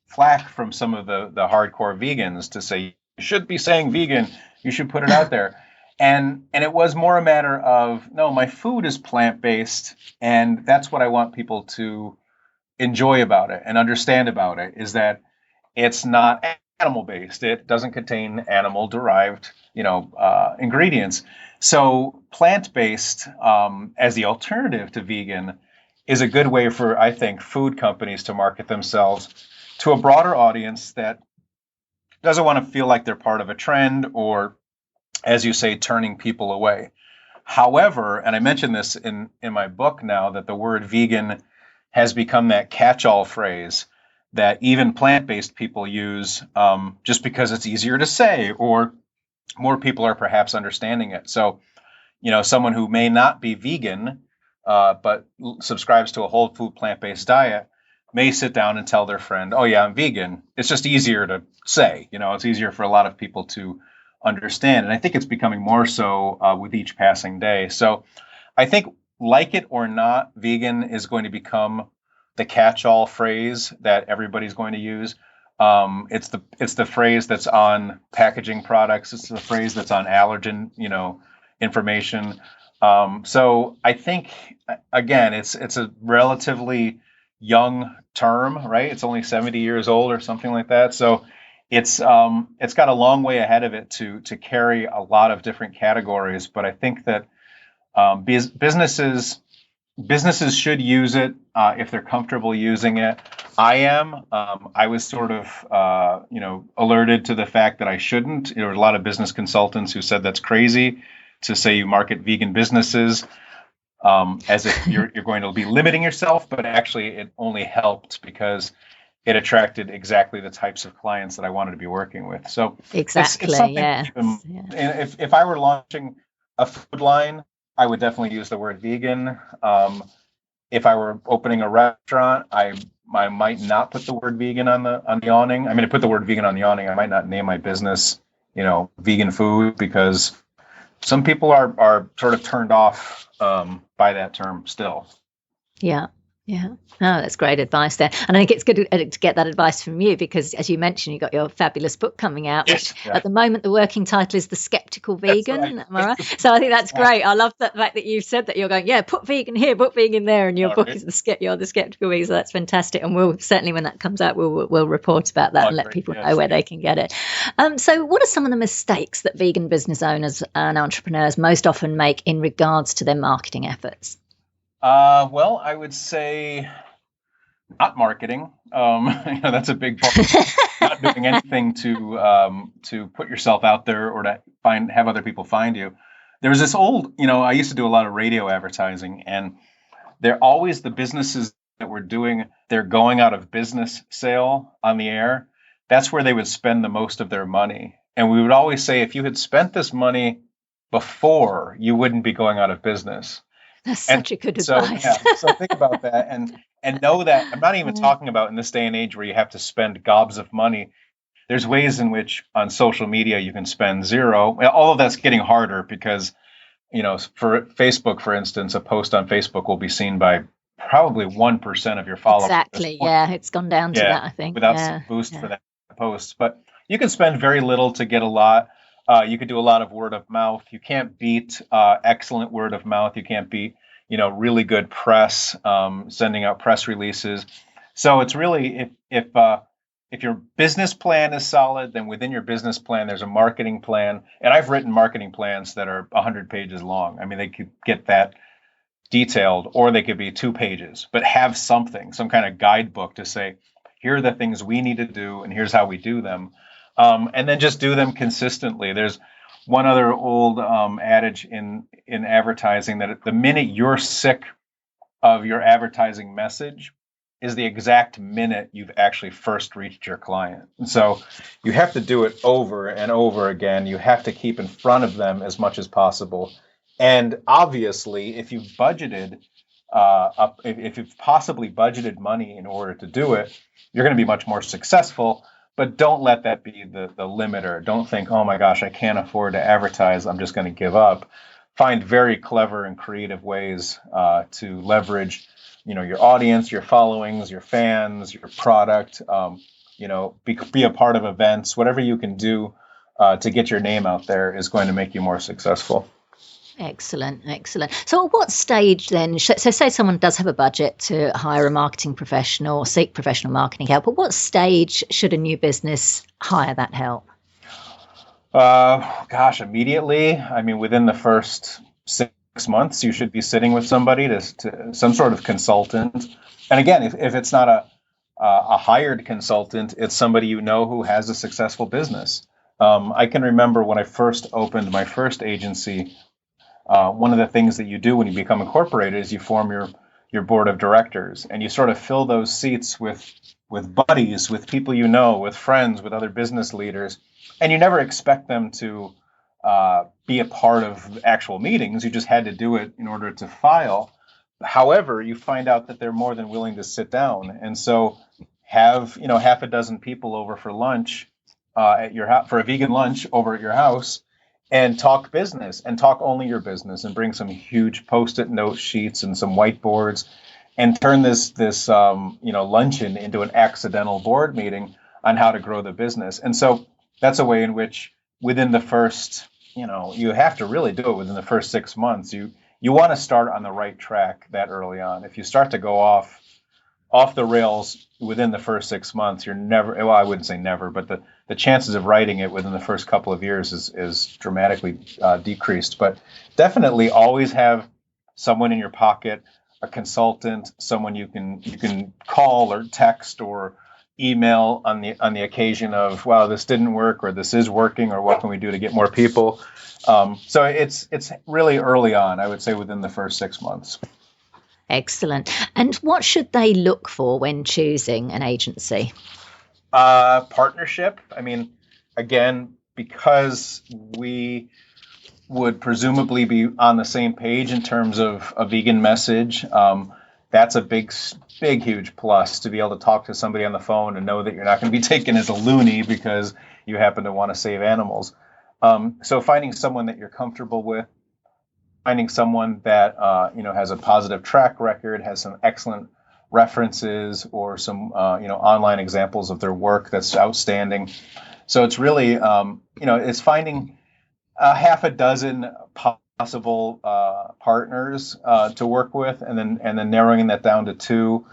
flack from some of the hardcore vegans to say, you should be saying vegan, you should put it out there. And it was more a matter of, no, my food is plant-based, and that's what I want people to enjoy about it and understand about it, is that it's not animal-based. It doesn't contain animal-derived ingredients. So plant-based as the alternative to vegan is a good way for, I think, food companies to market themselves to a broader audience that doesn't want to feel like they're part of a trend or, as you say, turning people away. However, and I mentioned this in my book now, that the word vegan has become that catch-all phrase that even plant-based people use just because it's easier to say, or more people are perhaps understanding it. So, someone who may not be vegan, but subscribes to a whole food plant-based diet may sit down and tell their friend, oh yeah, I'm vegan. It's just easier to say, it's easier for a lot of people to understand. And I think it's becoming more so with each passing day. So I think, like it or not, vegan is going to become the catch-all phrase that everybody's going to use. It's the phrase that's on packaging products. It's the phrase that's on allergen, information. So I think, again, it's a relatively young term, right? It's only 70 years old or something like that. So it's got a long way ahead of it to carry a lot of different categories. But I think that businesses should use it if they're comfortable using it. I am. I was sort of, alerted to the fact that I shouldn't. There were a lot of business consultants who said that's crazy to say you market vegan businesses as if you're going to be limiting yourself. But actually, it only helped because it attracted exactly the types of clients that I wanted to be working with. So exactly, it's something. Yeah. If I were launching a food line, I would definitely use the word vegan. If I were opening a restaurant, I might not put the word vegan on the awning. I mean, I put the word vegan on the awning. I might not name my business, vegan food, because some people are sort of turned off by that term still. Yeah. Yeah. Oh, that's great advice there. And I think it's good to get that advice from you because, as you mentioned, you've got your fabulous book coming out, which at the moment the working title is The Skeptical Vegan. Right. Am I right? So I think that's great. I love the fact that you said that you're going, put vegan here, put vegan there, and your book is you're The Skeptical Vegan. So that's fantastic. And we'll certainly, when that comes out, we'll report about that and let people know where they can get it. So what are some of the mistakes that vegan business owners and entrepreneurs most often make in regards to their marketing efforts? Well, I would say not marketing. That's a big part. Not doing anything to put yourself out there or to have other people find you. There was this old, I used to do a lot of radio advertising, and they're always the businesses that were doing their going out of business sale on the air. That's where they would spend the most of their money. And we would always say, if you had spent this money before, you wouldn't be going out of business. That's such a good advice. So think about that and know that I'm not even talking about in this day and age where you have to spend gobs of money there's ways in which on social media you can spend zero. Well, all of that's getting harder because, for Facebook, for instance, a post on Facebook will be seen by probably 1% of your followers at this Exactly. point. Yeah, it's gone down to Yeah, that, I think. without some Yeah. boost for Yeah. that post. But you can spend very little to get a lot. You could do a lot of word of mouth. You can't beat excellent word of mouth. You can't beat, really good press, sending out press releases. So it's really if your business plan is solid, then within your business plan there's a marketing plan. And I've written marketing plans that are 100 pages long. I mean, they could get that detailed, or they could be 2 pages, but have something, some kind of guidebook to say, here are the things we need to do, and here's how we do them. And then just do them consistently. There's one other old adage in advertising that the minute you're sick of your advertising message is the exact minute you've actually first reached your client. And so you have to do it over and over again. You have to keep in front of them as much as possible. And obviously, if you've budgeted, if you've possibly budgeted money in order to do it, you're going to be much more successful. But don't let that be the limiter. Don't think, oh my gosh, I can't afford to advertise, I'm just going to give up. Find very clever and creative ways to leverage, your audience, your followings, your fans, your product. Be a part of events. Whatever you can do to get your name out there is going to make you more successful. Excellent, excellent. So at what stage then, so say someone does have a budget to hire a marketing professional or seek professional marketing help, at what stage should a new business hire that help? Immediately. I mean, within the first 6 months, you should be sitting with somebody to some sort of consultant. And again, if it's not a hired consultant, it's somebody who has a successful business. I can remember when I first opened my first agency, one of the things that you do when you become incorporated is you form your board of directors, and you sort of fill those seats with buddies, with people with friends, with other business leaders, and you never expect them to be a part of actual meetings. You just had to do it in order to file. However, you find out that they're more than willing to sit down, and so have half a dozen people over for lunch at your house, for a vegan lunch over at your house, and talk business and talk only your business, and bring some huge post-it note sheets and some whiteboards, and turn this luncheon into an accidental board meeting on how to grow the business. And so that's a way in which within the first, you have to really do it within the first 6 months. You want to start on the right track that early on. If you start to go off the rails within the first 6 months, you're never, well, I wouldn't say never, but the chances of writing it within the first couple of years is dramatically decreased. But definitely always have someone in your pocket, a consultant, someone you can call or text or email on the occasion of, wow, this didn't work, or this is working, or what can we do to get more people. So it's really early on, I would say within the first 6 months. Excellent. And what should they look for when choosing an agency? Partnership. I mean, again, because we would presumably be on the same page in terms of a vegan message, that's a big, huge plus, to be able to talk to somebody on the phone and know that you're not going to be taken as a loony because you happen to want to save animals. So finding someone that you're comfortable with, finding someone that has a positive track record, has some excellent references, or some online examples of their work that's outstanding. So it's really it's finding half a dozen possible partners to work with, and then narrowing that down to 2,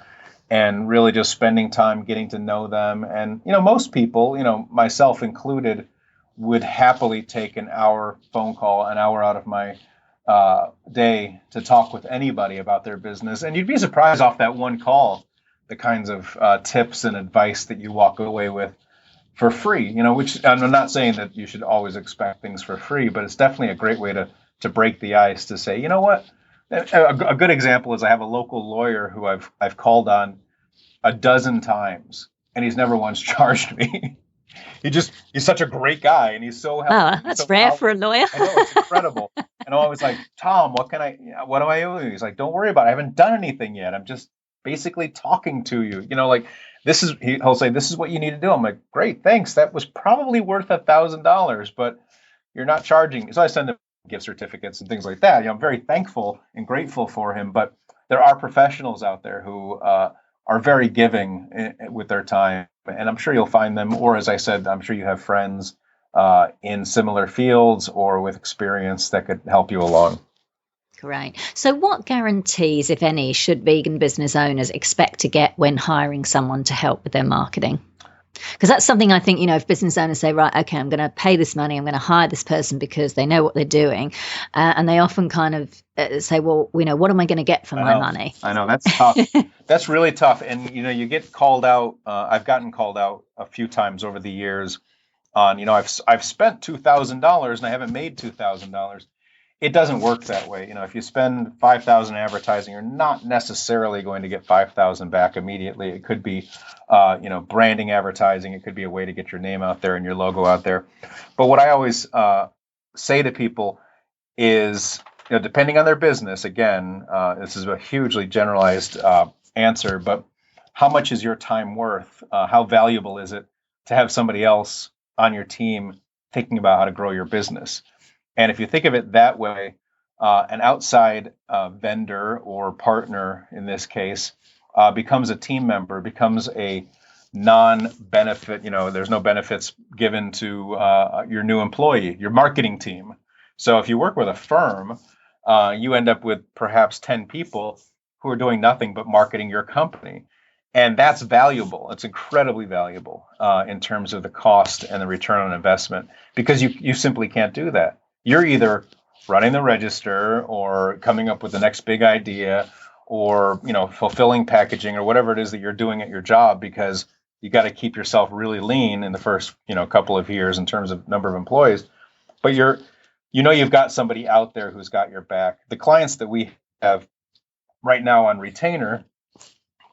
and really just spending time getting to know them. And most people, myself included, would happily take an hour phone call, an hour out of my day to talk with anybody about their business. And you'd be surprised off that one call, the kinds of tips and advice that you walk away with for free, which I'm not saying that you should always expect things for free, but it's definitely a great way to break the ice, to say, you know what, a good example is I have a local lawyer who I've called on a dozen times, and he's never once charged me. He's such a great guy, and he's so helpful. Oh, that's rare for a lawyer. I know, it's incredible. And I'm always like, Tom, what do I owe you? He's like, don't worry about it. I haven't done anything yet. I'm just basically talking to you. he'll say, this is what you need to do. I'm like, great, thanks. That was probably worth $1,000, but you're not charging. So I send him gift certificates and things like that. I'm very thankful and grateful for him. But there are professionals out there who are very giving with their time, and I'm sure you'll find them. Or as I said, I'm sure you have friends in similar fields or with experience that could help you along. Great. So what guarantees, if any, should vegan business owners expect to get when hiring someone to help with their marketing? Because that's something I think, if business owners say, right, okay, I'm going to pay this money, I'm going to hire this person because they know what they're doing. And they often kind of say, well, what am I going to get for my money? I know, that's tough. That's really tough. And, you get called out. I've gotten called out a few times over the years on, I've spent $2,000 and I haven't made $2,000. It doesn't work that way. If you spend $5,000 advertising, you're not necessarily going to get $5,000 back immediately. It could be, branding advertising. It could be a way to get your name out there and your logo out there. But what I always say to people is, depending on their business, again, this is a hugely generalized answer, but how much is your time worth? How valuable is it to have somebody else on your team thinking about how to grow your business? And if you think of it that way, an outside vendor or partner in this case becomes a team member, becomes a non-benefit. There's no benefits given to your new employee, your marketing team. So if you work with a firm, you end up with perhaps 10 people who are doing nothing but marketing your company. And that's valuable. It's incredibly valuable in terms of the cost and the return on investment, because you simply can't do that. You're either running the register or coming up with the next big idea or, fulfilling packaging or whatever it is that you're doing at your job, because you got to keep yourself really lean in the first, couple of years in terms of number of employees. But you've got somebody out there who's got your back. The clients that we have right now on retainer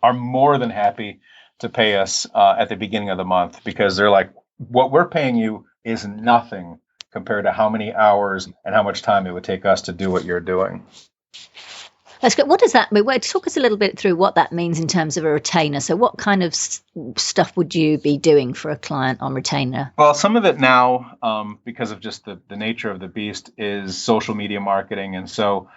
are more than happy to pay us at the beginning of the month, because they're like, what we're paying you is nothing compared to how many hours and how much time it would take us to do what you're doing. That's good. What does that mean? Talk us a little bit through what that means in terms of a retainer. So what kind of stuff would you be doing for a client on retainer? Well, some of it now, because of just the nature of the beast, is social media marketing. And so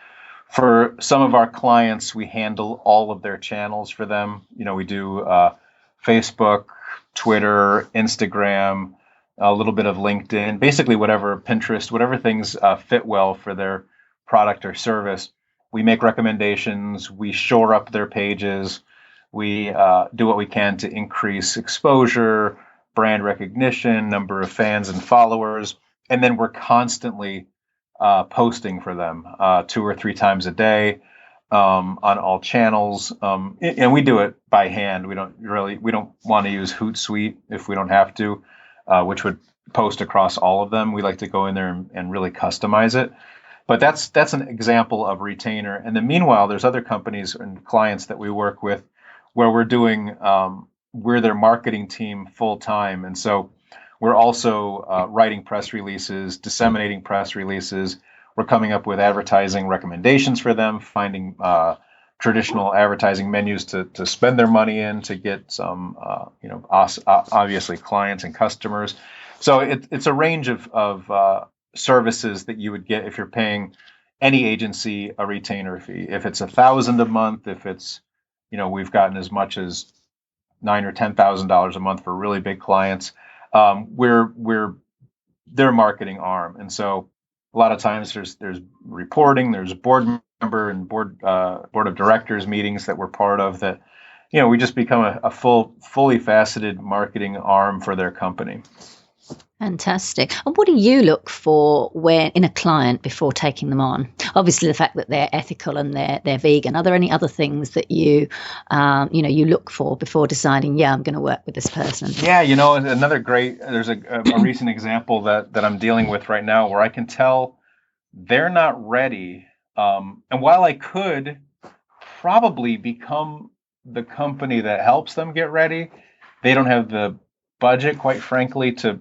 for some of our clients, we handle all of their channels for them. We do Facebook, Twitter, Instagram, a little bit of LinkedIn, basically whatever, Pinterest, whatever things fit well for their product or service. We make recommendations. We shore up their pages. We do what we can to increase exposure, brand recognition, number of fans and followers. And then we're constantly posting for them 2 or 3 times a day on all channels. And we do it by hand. We don't want to use Hootsuite if we don't have to, which would post across all of them. We like to go in there and really customize it. But that's an example of retainer. And then meanwhile, there's other companies and clients that we work with where we're their marketing team full time. And so we're also writing press releases, disseminating press releases. We're coming up with advertising recommendations for them, finding traditional advertising menus to spend their money in, to get some, obviously clients and customers. So it's a range of services that you would get if you're paying any agency a retainer fee. If it's $1,000 a month, if it's, we've gotten as much as $9,000 or $10,000 a month for really big clients. We're their marketing arm, and so a lot of times there's reporting, there's board member and board of directors meetings that we're part of. That we just become a fully faceted marketing arm for their company. Fantastic. And what do you look for when in a client before taking them on? Obviously, the fact that they're ethical and they're vegan. Are there any other things that you look for before deciding, I'm going to work with this person? Yeah, there's a recent example that I'm dealing with right now where I can tell they're not ready. And while I could probably become the company that helps them get ready, they don't have the budget, quite frankly, to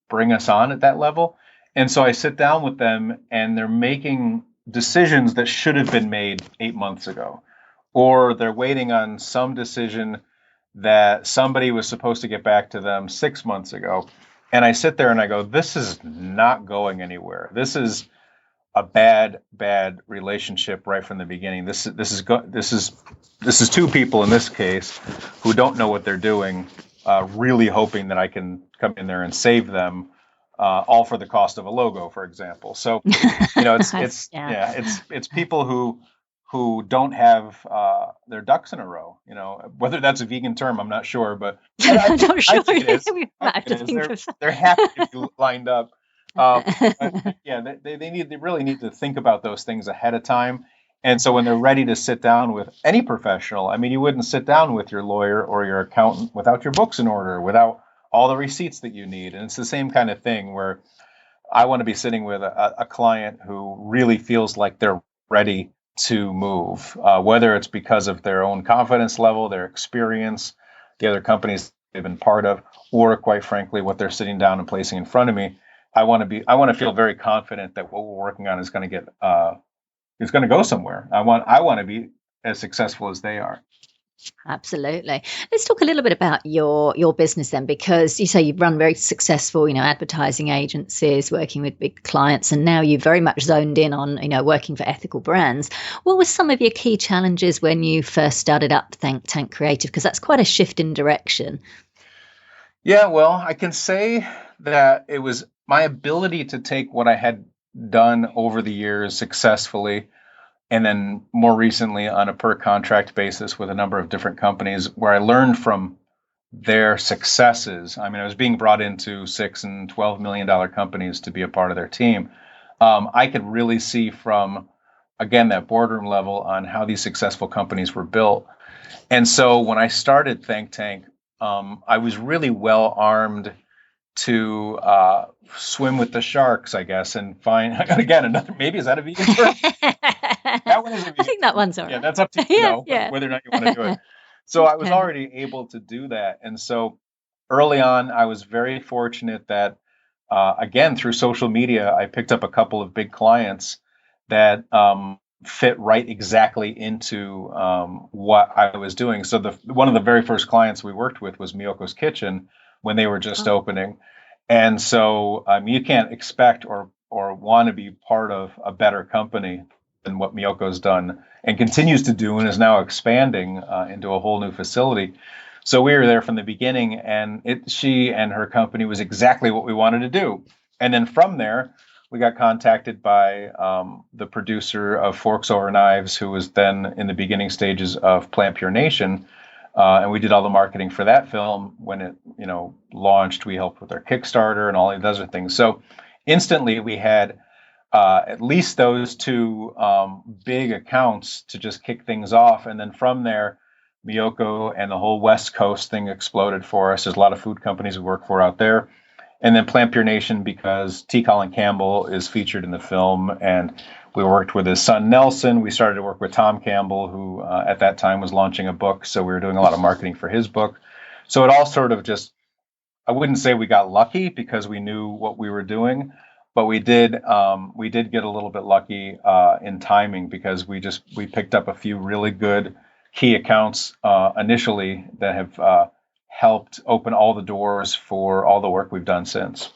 bring us on at that level. And so I sit down with them and they're making decisions that should have been made 8 months ago, or they're waiting on some decision that somebody was supposed to get back to them 6 months ago. And I sit there and I go, this is not going anywhere. This is a bad relationship right from the beginning. This is two people in this case who don't know what they're doing, really hoping that I can come in there and save them, all for the cost of a logo, for example. So, it's people who don't have their ducks in a row. Whether that's a vegan term, I'm not sure, but I'm not sure. We have to think of that. They're happy to be lined up. They really need to think about those things ahead of time. And so when they're ready to sit down with any professional, I mean, you wouldn't sit down with your lawyer or your accountant without your books in order, without all the receipts that you need. And it's the same kind of thing where I want to be sitting with a client who really feels like they're ready to move, whether it's because of their own confidence level, their experience, the other companies they've been part of, or quite frankly, what they're sitting down and placing in front of me. I want to feel very confident that what we're working on is going to go somewhere. I want to be as successful as they are. Absolutely. Let's talk a little bit about your business then, because you say you've run very successful, advertising agencies, working with big clients, and now you've very much zoned in on, working for ethical brands. What were some of your key challenges when you first started up ThankTank Creative? Because that's quite a shift in direction. Yeah, well, I can say that it was my ability to take what I had done over the years successfully, and then more recently on a per contract basis with a number of different companies where I learned from their successes. I mean, I was being brought into $6 and $12 million companies to be a part of their team. I could really see from, again, that boardroom level on how these successful companies were built. And so when I started ThankTank, I was really well armed to swim with the sharks, I guess, and find, again, another, maybe is that a vegan term? That one is a vegan. I think that one's all right. Yeah, that's up to you, whether or not you want to do it. So I was already able to do that. And so early on, I was very fortunate that, again, through social media, I picked up a couple of big clients that fit right exactly into what I was doing. So one of the very first clients we worked with was Miyoko's Kitchen when they were just opening. And so you can't expect or want to be part of a better company than what Miyoko's done and continues to do and is now expanding into a whole new facility. So we were there from the beginning, and she and her company was exactly what we wanted to do. And then from there, we got contacted by the producer of Forks Over Knives, who was then in the beginning stages of Plant Pure Nation. And we did all the marketing for that film when it, launched. We helped with our Kickstarter and all of those other things. So instantly we had at least those two big accounts to just kick things off. And then from there, Miyoko and the whole West Coast thing exploded for us. There's a lot of food companies we work for out there. And then Plant Pure Nation, because T. Colin Campbell is featured in the film, and we worked with his son Nelson. We started to work with Tom Campbell, who at that time was launching a book. So we were doing a lot of marketing for his book. So it all sort of just, I wouldn't say we got lucky because we knew what we were doing, but we did get a little bit lucky in timing because we picked up a few really good key accounts initially that have helped open all the doors for all the work we've done since.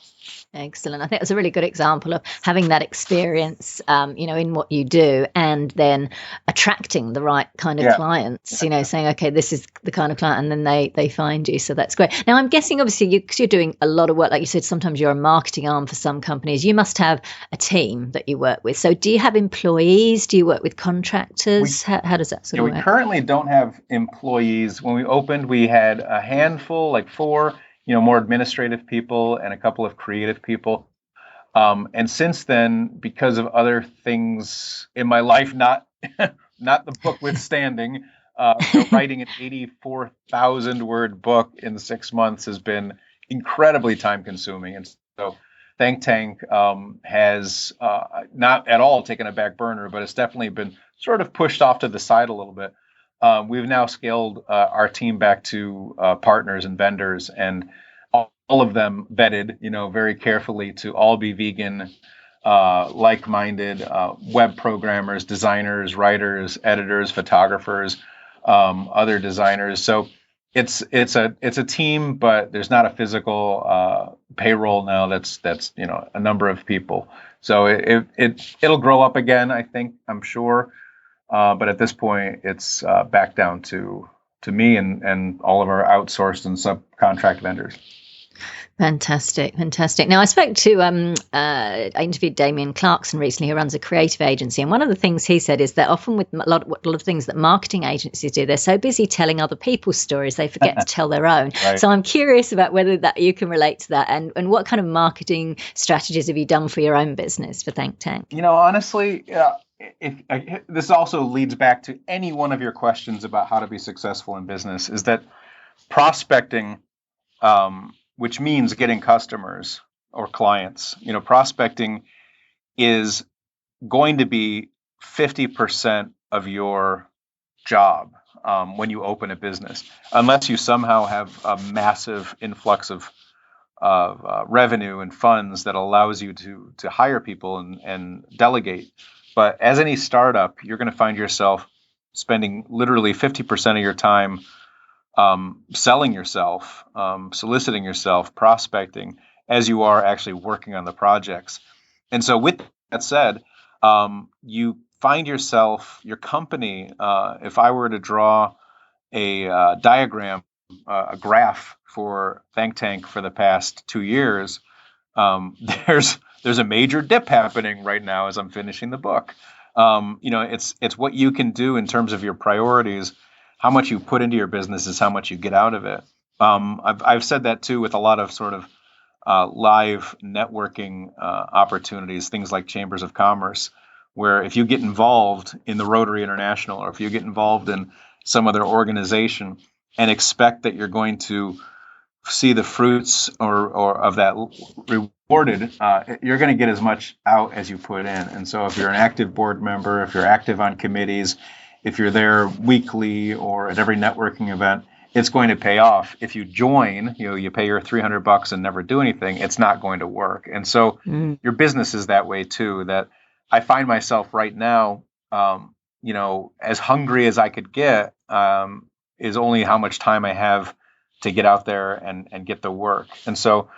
Excellent. I think it's a really good example of having that experience, in what you do, and then attracting the right kind of clients, saying, okay, this is the kind of client, and then they find you. So that's great. Now, I'm guessing, obviously, you're doing a lot of work. Like you said, sometimes you're a marketing arm for some companies. You must have a team that you work with. So do you have employees? Do you work with contractors? How does that sort of work? We currently don't have employees. When we opened, we had a handful, like 4, more administrative people and a couple of creative people. And since then, because of other things in my life, not the book withstanding, writing an 84,000 word book in 6 months has been incredibly time consuming. And so ThankTank has not at all taken a back burner, but it's definitely been sort of pushed off to the side a little bit. We've now scaled our team back to partners and vendors, and all of them vetted, very carefully to all be vegan, like-minded web programmers, designers, writers, editors, photographers, other designers. So it's a team, but there's not a physical payroll now. That's a number of people. So it'll grow up again, I think, I'm sure. But at this point, it's back down to me and all of our outsourced and subcontract vendors. Fantastic, fantastic. Now, I interviewed Damien Clarkson recently, who runs a creative agency, and one of the things he said is that often with a lot of things that marketing agencies do, they're so busy telling other people's stories they forget to tell their own. Right. So I'm curious about whether that you can relate to that, and what kind of marketing strategies have you done for your own business for ThankTank? Honestly, this also leads back to any one of your questions about how to be successful in business, is that prospecting, which means getting customers or clients, prospecting is going to be 50% of your job when you open a business, unless you somehow have a massive influx of revenue and funds that allows you to hire people and delegate. But as any startup, you're going to find yourself spending literally 50% of your time selling yourself, soliciting yourself, prospecting, as you are actually working on the projects. And so with that said, you find yourself, your company, if I were to draw a diagram, a graph for ThankTank for the past 2 years, there's a major dip happening right now as I'm finishing the book. It's what you can do in terms of your priorities. How much you put into your business is how much you get out of it. I've said that too with a lot of sort of live networking opportunities, things like chambers of commerce, where if you get involved in the Rotary International, or if you get involved in some other organization and expect that you're going to see the fruits or of that rewarded, you're going to get as much out as you put in. And so if you're an active board member, if you're active on committees, if you're there weekly or at every networking event, it's going to pay off. If you join, you pay your $300 and never do anything, it's not going to work. And so your business is that way too, that I find myself right now, as hungry as I could get, is only how much time I have to get out there and get the work. And so,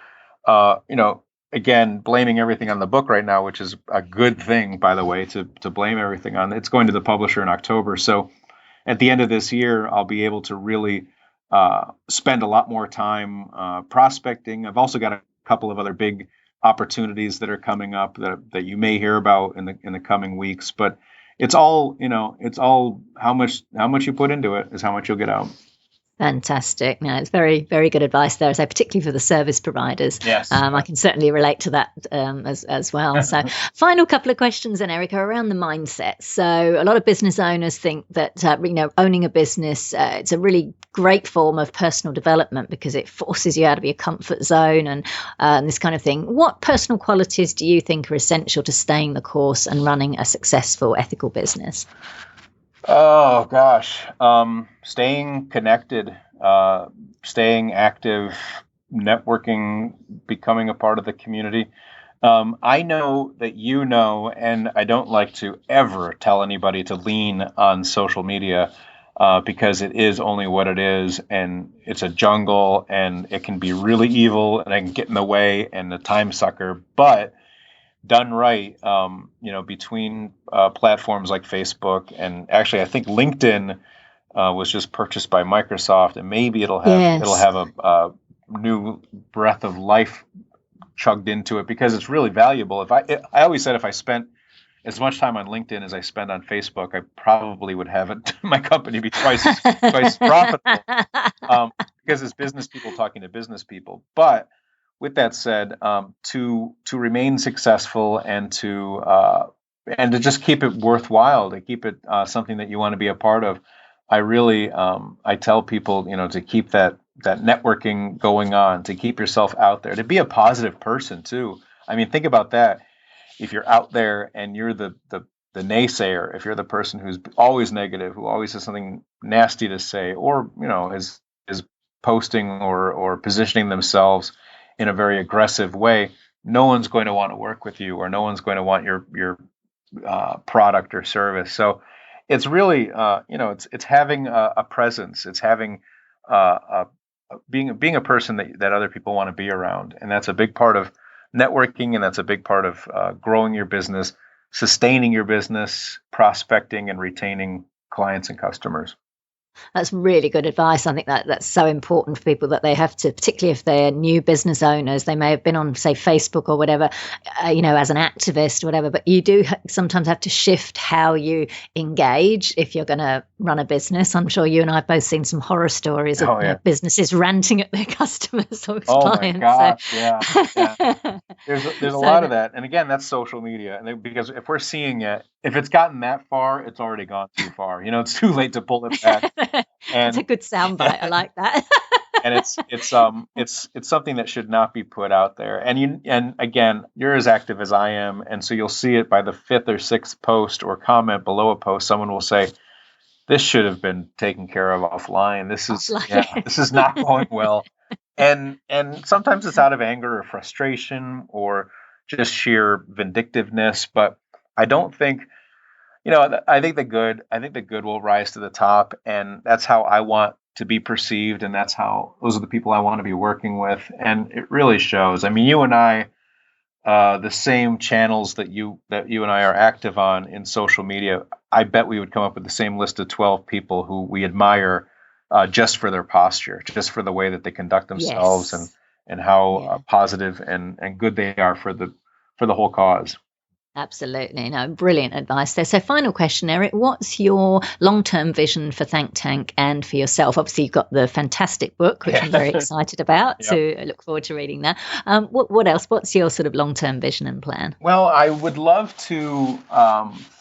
again, blaming everything on the book right now, which is a good thing, by the way, to blame everything on. It's going to the publisher in October. So at the end of this year, I'll be able to really spend a lot more time prospecting. I've also got a couple of other big opportunities that are coming up that you may hear about in the coming weeks. But it's all how much you put into it is how much you'll get out. Fantastic. No, it's very, very good advice there. So particularly for the service providers, yes, I can certainly relate to that as well. So final couple of questions then, Erica, around the mindset. So a lot of business owners think that, owning a business, it's a really great form of personal development because it forces you out of your comfort zone and this kind of thing. What personal qualities do you think are essential to staying the course and running a successful, ethical business? Oh gosh, staying connected, staying active, networking, becoming a part of the community. I know that and I don't like to ever tell anybody to lean on social media because it is only what it is, and it's a jungle, and it can be really evil, and it can get in the way and a time sucker, but done right, between platforms like Facebook, and actually I think LinkedIn was just purchased by Microsoft, and maybe it'll have a new breath of life chugged into it because it's really valuable. I always said if I spent as much time on LinkedIn as I spend on Facebook, I probably would have my company be twice profitable because it's business people talking to business people. But with that said, to remain successful and to just keep it worthwhile, to keep it something that you want to be a part of, I really I tell people to keep that networking going on, to keep yourself out there, to be a positive person too. I mean, think about that. If you're out there and you're the naysayer, if you're the person who's always negative, who always has something nasty to say, or is posting or positioning themselves in a very aggressive way, no one's going to want to work with you, or no one's going to want your product or service. So it's really, it's having a presence. It's having uh, being a person that other people want to be around, and that's a big part of networking, and that's a big part of growing your business, sustaining your business, prospecting, and retaining clients and customers. That's really good advice. I think that's so important for people, that they have to, particularly if they're new business owners, they may have been on, say, Facebook or whatever, as an activist or whatever, but you do sometimes have to shift how you engage if you're going to run a business. I'm sure you and I have both seen some horror stories of businesses ranting at their customers or clients. My gosh, yeah. There's a lot of that. And again, that's social media. And because if we're seeing it, if it's gotten that far, it's already gone too far. It's too late to pull it back. It's a good soundbite. I like that. And it's something that should not be put out there. And again, you're as active as I am, and so you'll see it by the 5th or 6th post or comment below a post. Someone will say, "This should have been taken care of offline. This is not going well." And sometimes it's out of anger or frustration or just sheer vindictiveness. But I don't think. I think the good will rise to the top, and that's how I want to be perceived, and those are the people I want to be working with, and it really shows. I mean, you and I, the same channels that you and I are active on in social media, I bet we would come up with the same list of 12 people who we admire just for their posture, just for the way that they conduct themselves, and how positive and good they are for the whole cause. Absolutely. No, brilliant advice there. So final question, Eric, what's your long-term vision for ThankTank and for yourself? Obviously, you've got the fantastic book, which I'm very excited about. Yep. So I look forward to reading that. What else? What's your sort of long-term vision and plan? Well, I would love to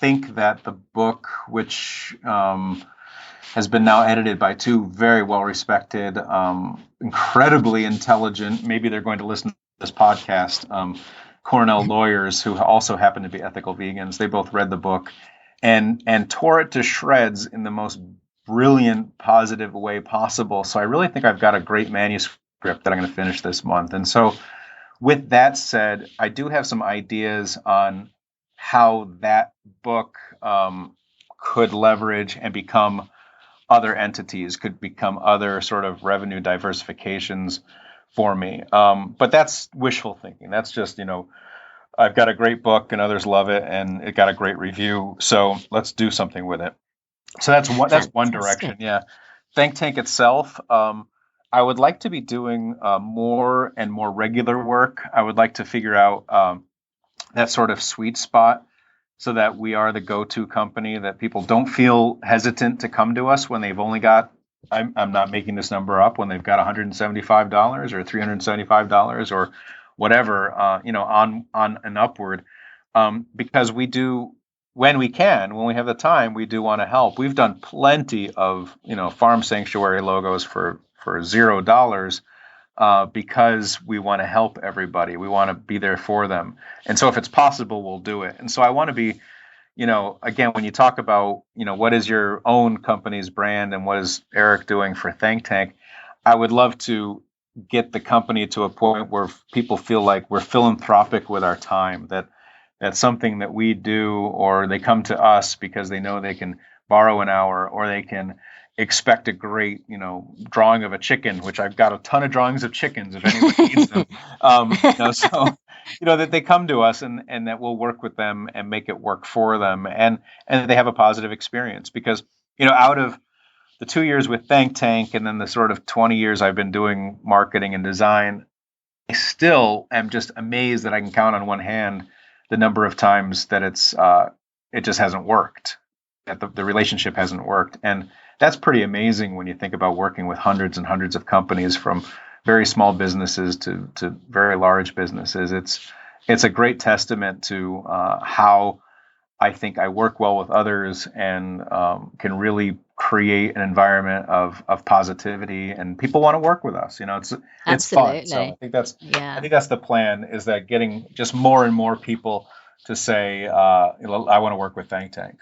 think that the book, which has been now edited by 2 very well-respected, incredibly intelligent, maybe they're going to listen to this podcast, Cornell lawyers who also happen to be ethical vegans. They both read the book and tore it to shreds in the most brilliant, positive way possible. So I really think I've got a great manuscript that I'm going to finish this month. And so with that said, I do have some ideas on how that book could leverage and become other entities, could become other sort of revenue diversifications for me. But that's wishful thinking. That's just, I've got a great book and others love it and it got a great review. So let's do something with it. So that's one direction. Yeah. ThankTank itself, I would like to be doing more and more regular work. I would like to figure out that sort of sweet spot so that we are the go-to company, that people don't feel hesitant to come to us when they've only got, I'm not making this number up, when they've got $175 or $375 or whatever, on and upward, because we do, when we have the time, we do want to help. We've done plenty of, farm sanctuary logos for $0 because we want to help everybody. We want to be there for them. And so if it's possible, we'll do it. And so I want to be, again, when you talk about, what is your own company's brand and what is Eric doing for ThankTank, I would love to get the company to a point where people feel like we're philanthropic with our time, that that's something that we do, or they come to us because they know they can borrow an hour, or they can expect a great, drawing of a chicken, which I've got a ton of drawings of chickens if anyone needs them. So that they come to us and that we'll work with them and make it work for them, and they have a positive experience. Because, out of the 2 years with ThankTank and then the sort of 20 years I've been doing marketing and design, I still am just amazed that I can count on one hand the number of times that it just hasn't worked, that the relationship hasn't worked. And that's pretty amazing when you think about working with hundreds and hundreds of companies, from very small businesses to very large businesses. It's a great testament to how I think I work well with others and can really create an environment of positivity, and people want to work with us. It's fun. So I think that's the plan, is that getting just more and more people to say, I want to work with ThankTank.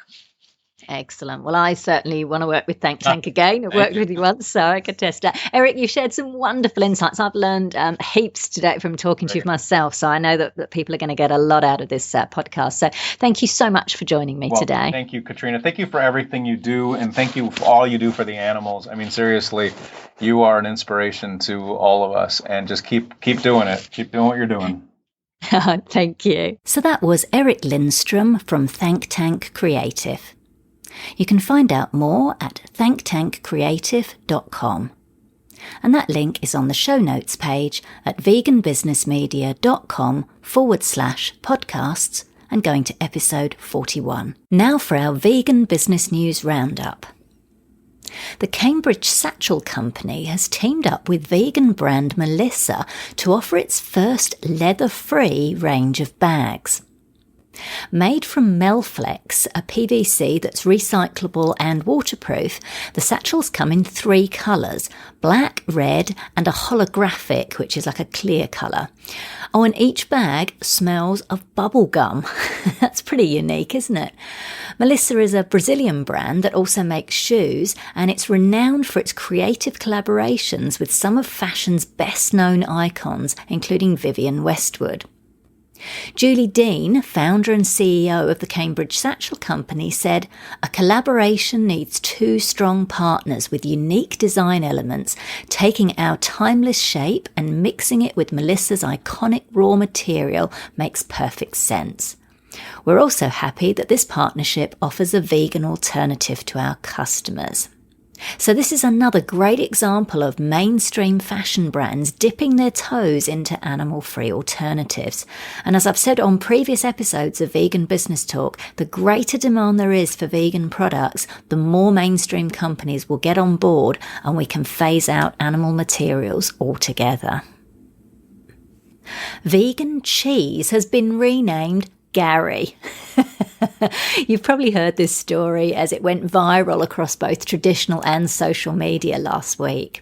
Excellent. Well, I certainly want to work with ThankTank again. I've worked with you once, so I can test that. Eric, you've shared some wonderful insights. I've learned heaps today from talking to you myself, so I know that people are going to get a lot out of this podcast. So thank you so much for joining me today. Thank you, Katrina. Thank you for everything you do, and thank you for all you do for the animals. I mean, seriously, you are an inspiration to all of us, and just keep doing it. Keep doing what you're doing. Thank you. So that was Eric Lindstrom from ThankTank Creative. You can find out more at thanktankcreative.com. And that link is on the show notes page at veganbusinessmedia.com/podcasts and going to episode 41. Now for our Vegan Business News Roundup. The Cambridge Satchel Company has teamed up with vegan brand Melissa to offer its first leather-free range of bags. Made from Melflex, a PVC that's recyclable and waterproof, the satchels come in 3 colours, black, red and a holographic, which is like a clear colour. Oh, and each bag smells of bubble gum. That's pretty unique, isn't it? Melissa is a Brazilian brand that also makes shoes, and it's renowned for its creative collaborations with some of fashion's best-known icons, including Vivienne Westwood. Julie Dean, founder and CEO of the Cambridge Satchel Company, said, "A collaboration needs 2 strong partners with unique design elements, taking our timeless shape and mixing it with Melissa's iconic raw material makes perfect sense. We're also happy that this partnership offers a vegan alternative to our customers." So this is another great example of mainstream fashion brands dipping their toes into animal-free alternatives. And as I've said on previous episodes of Vegan Business Talk, the greater demand there is for vegan products, the more mainstream companies will get on board and we can phase out animal materials altogether. Vegan cheese has been renamed Gary. You've probably heard this story as it went viral across both traditional and social media last week.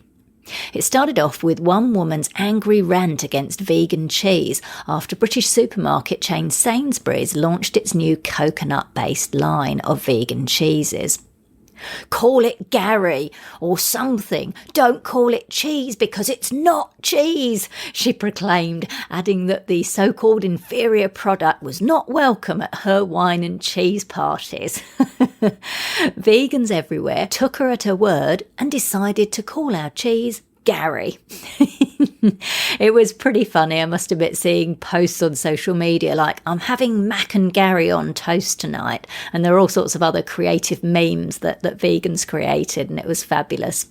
It started off with one woman's angry rant against vegan cheese after British supermarket chain Sainsbury's launched its new coconut-based line of vegan cheeses. "Call it Gary or something. Don't call it cheese because it's not cheese," she proclaimed, adding that the so-called inferior product was not welcome at her wine and cheese parties. Vegans everywhere took her at her word and decided to call our cheese Gary. It was pretty funny, I must admit, seeing posts on social media like, "I'm having mac and Gary on toast tonight," and there are all sorts of other creative memes that vegans created, and it was fabulous.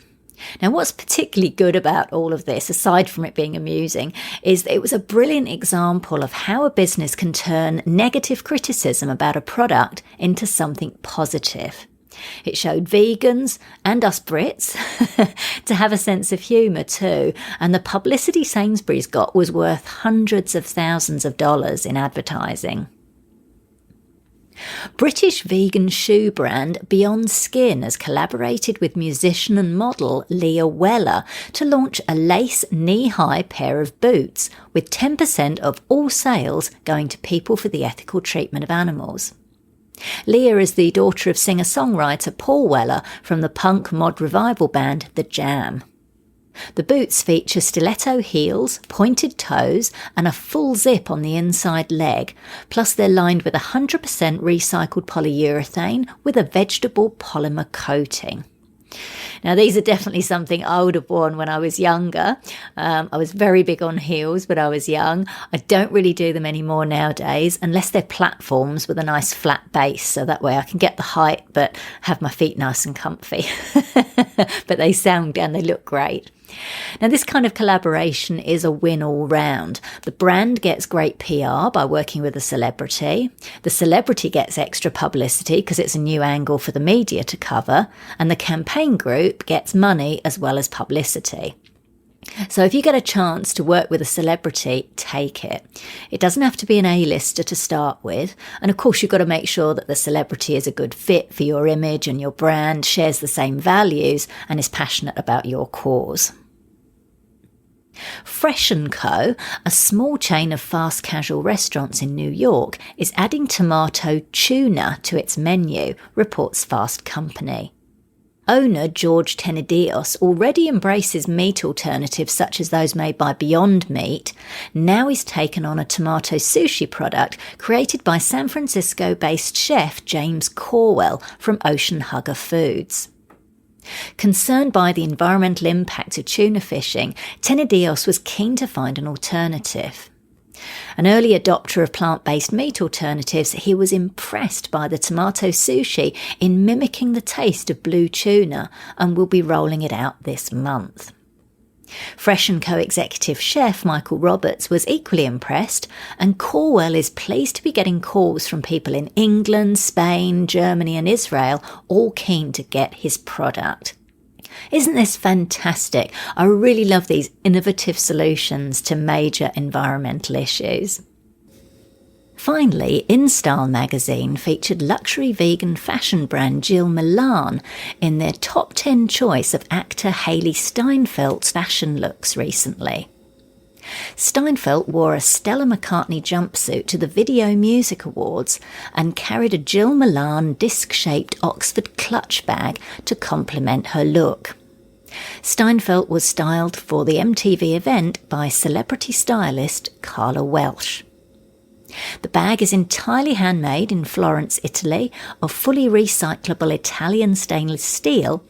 Now, what's particularly good about all of this, aside from it being amusing, is that it was a brilliant example of how a business can turn negative criticism about a product into something positive. It showed vegans and us Brits to have a sense of humour too, and the publicity Sainsbury's got was worth hundreds of thousands of dollars in advertising. British vegan shoe brand Beyond Skin has collaborated with musician and model Leah Weller to launch a lace knee-high pair of boots, with 10% of all sales going to people for the ethical treatment of animals. Leah is the daughter of singer-songwriter Paul Weller from the punk mod revival band The Jam. The boots feature stiletto heels, pointed toes and a full zip on the inside leg, plus they're lined with 100% recycled polyurethane with a vegetable polymer coating. Now, these are definitely something I would have worn when I was younger. I was very big on heels when I was young. I don't really do them anymore nowadays, unless they're platforms with a nice flat base, so that way I can get the height but have my feet nice and comfy. But they sound and they look great. Now, this kind of collaboration is a win all round. The brand gets great PR by working with a celebrity. The celebrity gets extra publicity because it's a new angle for the media to cover. And the campaign group gets money as well as publicity. So if you get a chance to work with a celebrity, take it. It doesn't have to be an A-lister to start with. And of course, you've got to make sure that the celebrity is a good fit for your image and your brand, shares the same values, and is passionate about your cause. Fresh & Co., a small chain of fast casual restaurants in New York, is adding tomato tuna to its menu, reports Fast Company. Owner George Tenedios already embraces meat alternatives such as those made by Beyond Meat. Now he's taken on a tomato sushi product created by San Francisco-based chef James Corwell from Ocean Hugger Foods. Concerned by the environmental impact of tuna fishing, Tenedios was keen to find an alternative. An early adopter of plant-based meat alternatives, he was impressed by the tomato sushi in mimicking the taste of blue tuna and will be rolling it out this month. Fresh & Co. executive chef Michael Roberts was equally impressed, and Corwell is pleased to be getting calls from people in England, Spain, Germany and Israel, all keen to get his product. Isn't this fantastic? I really love these innovative solutions to major environmental issues. Finally, InStyle magazine featured luxury vegan fashion brand Jill Milan in their top 10 choice of actor Hailee Steinfeld's fashion looks recently. Steinfeld wore a Stella McCartney jumpsuit to the Video Music Awards and carried a Jill Milan disc-shaped Oxford clutch bag to complement her look. Steinfeld was styled for the MTV event by celebrity stylist Carla Welsh. The bag is entirely handmade in Florence, Italy, of fully recyclable Italian stainless steel,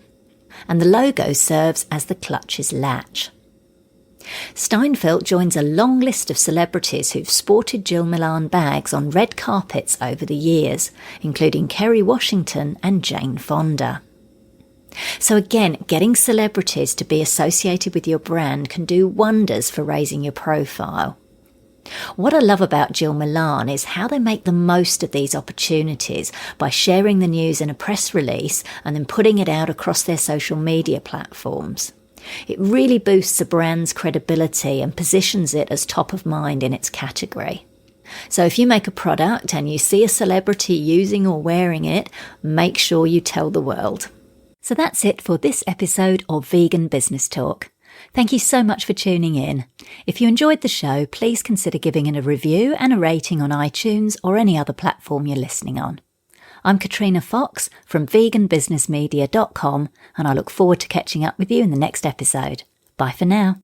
and the logo serves as the clutch's latch. Steinfeld joins a long list of celebrities who've sported Jill Milan bags on red carpets over the years, including Kerry Washington and Jane Fonda. So again, getting celebrities to be associated with your brand can do wonders for raising your profile. What I love about Jill Milan is how they make the most of these opportunities by sharing the news in a press release and then putting it out across their social media platforms. It really boosts a brand's credibility and positions it as top of mind in its category. So if you make a product and you see a celebrity using or wearing it, make sure you tell the world. So that's it for this episode of Vegan Business Talk. Thank you so much for tuning in. If you enjoyed the show, please consider giving it a review and a rating on iTunes or any other platform you're listening on. I'm Katrina Fox from veganbusinessmedia.com, and I look forward to catching up with you in the next episode. Bye for now.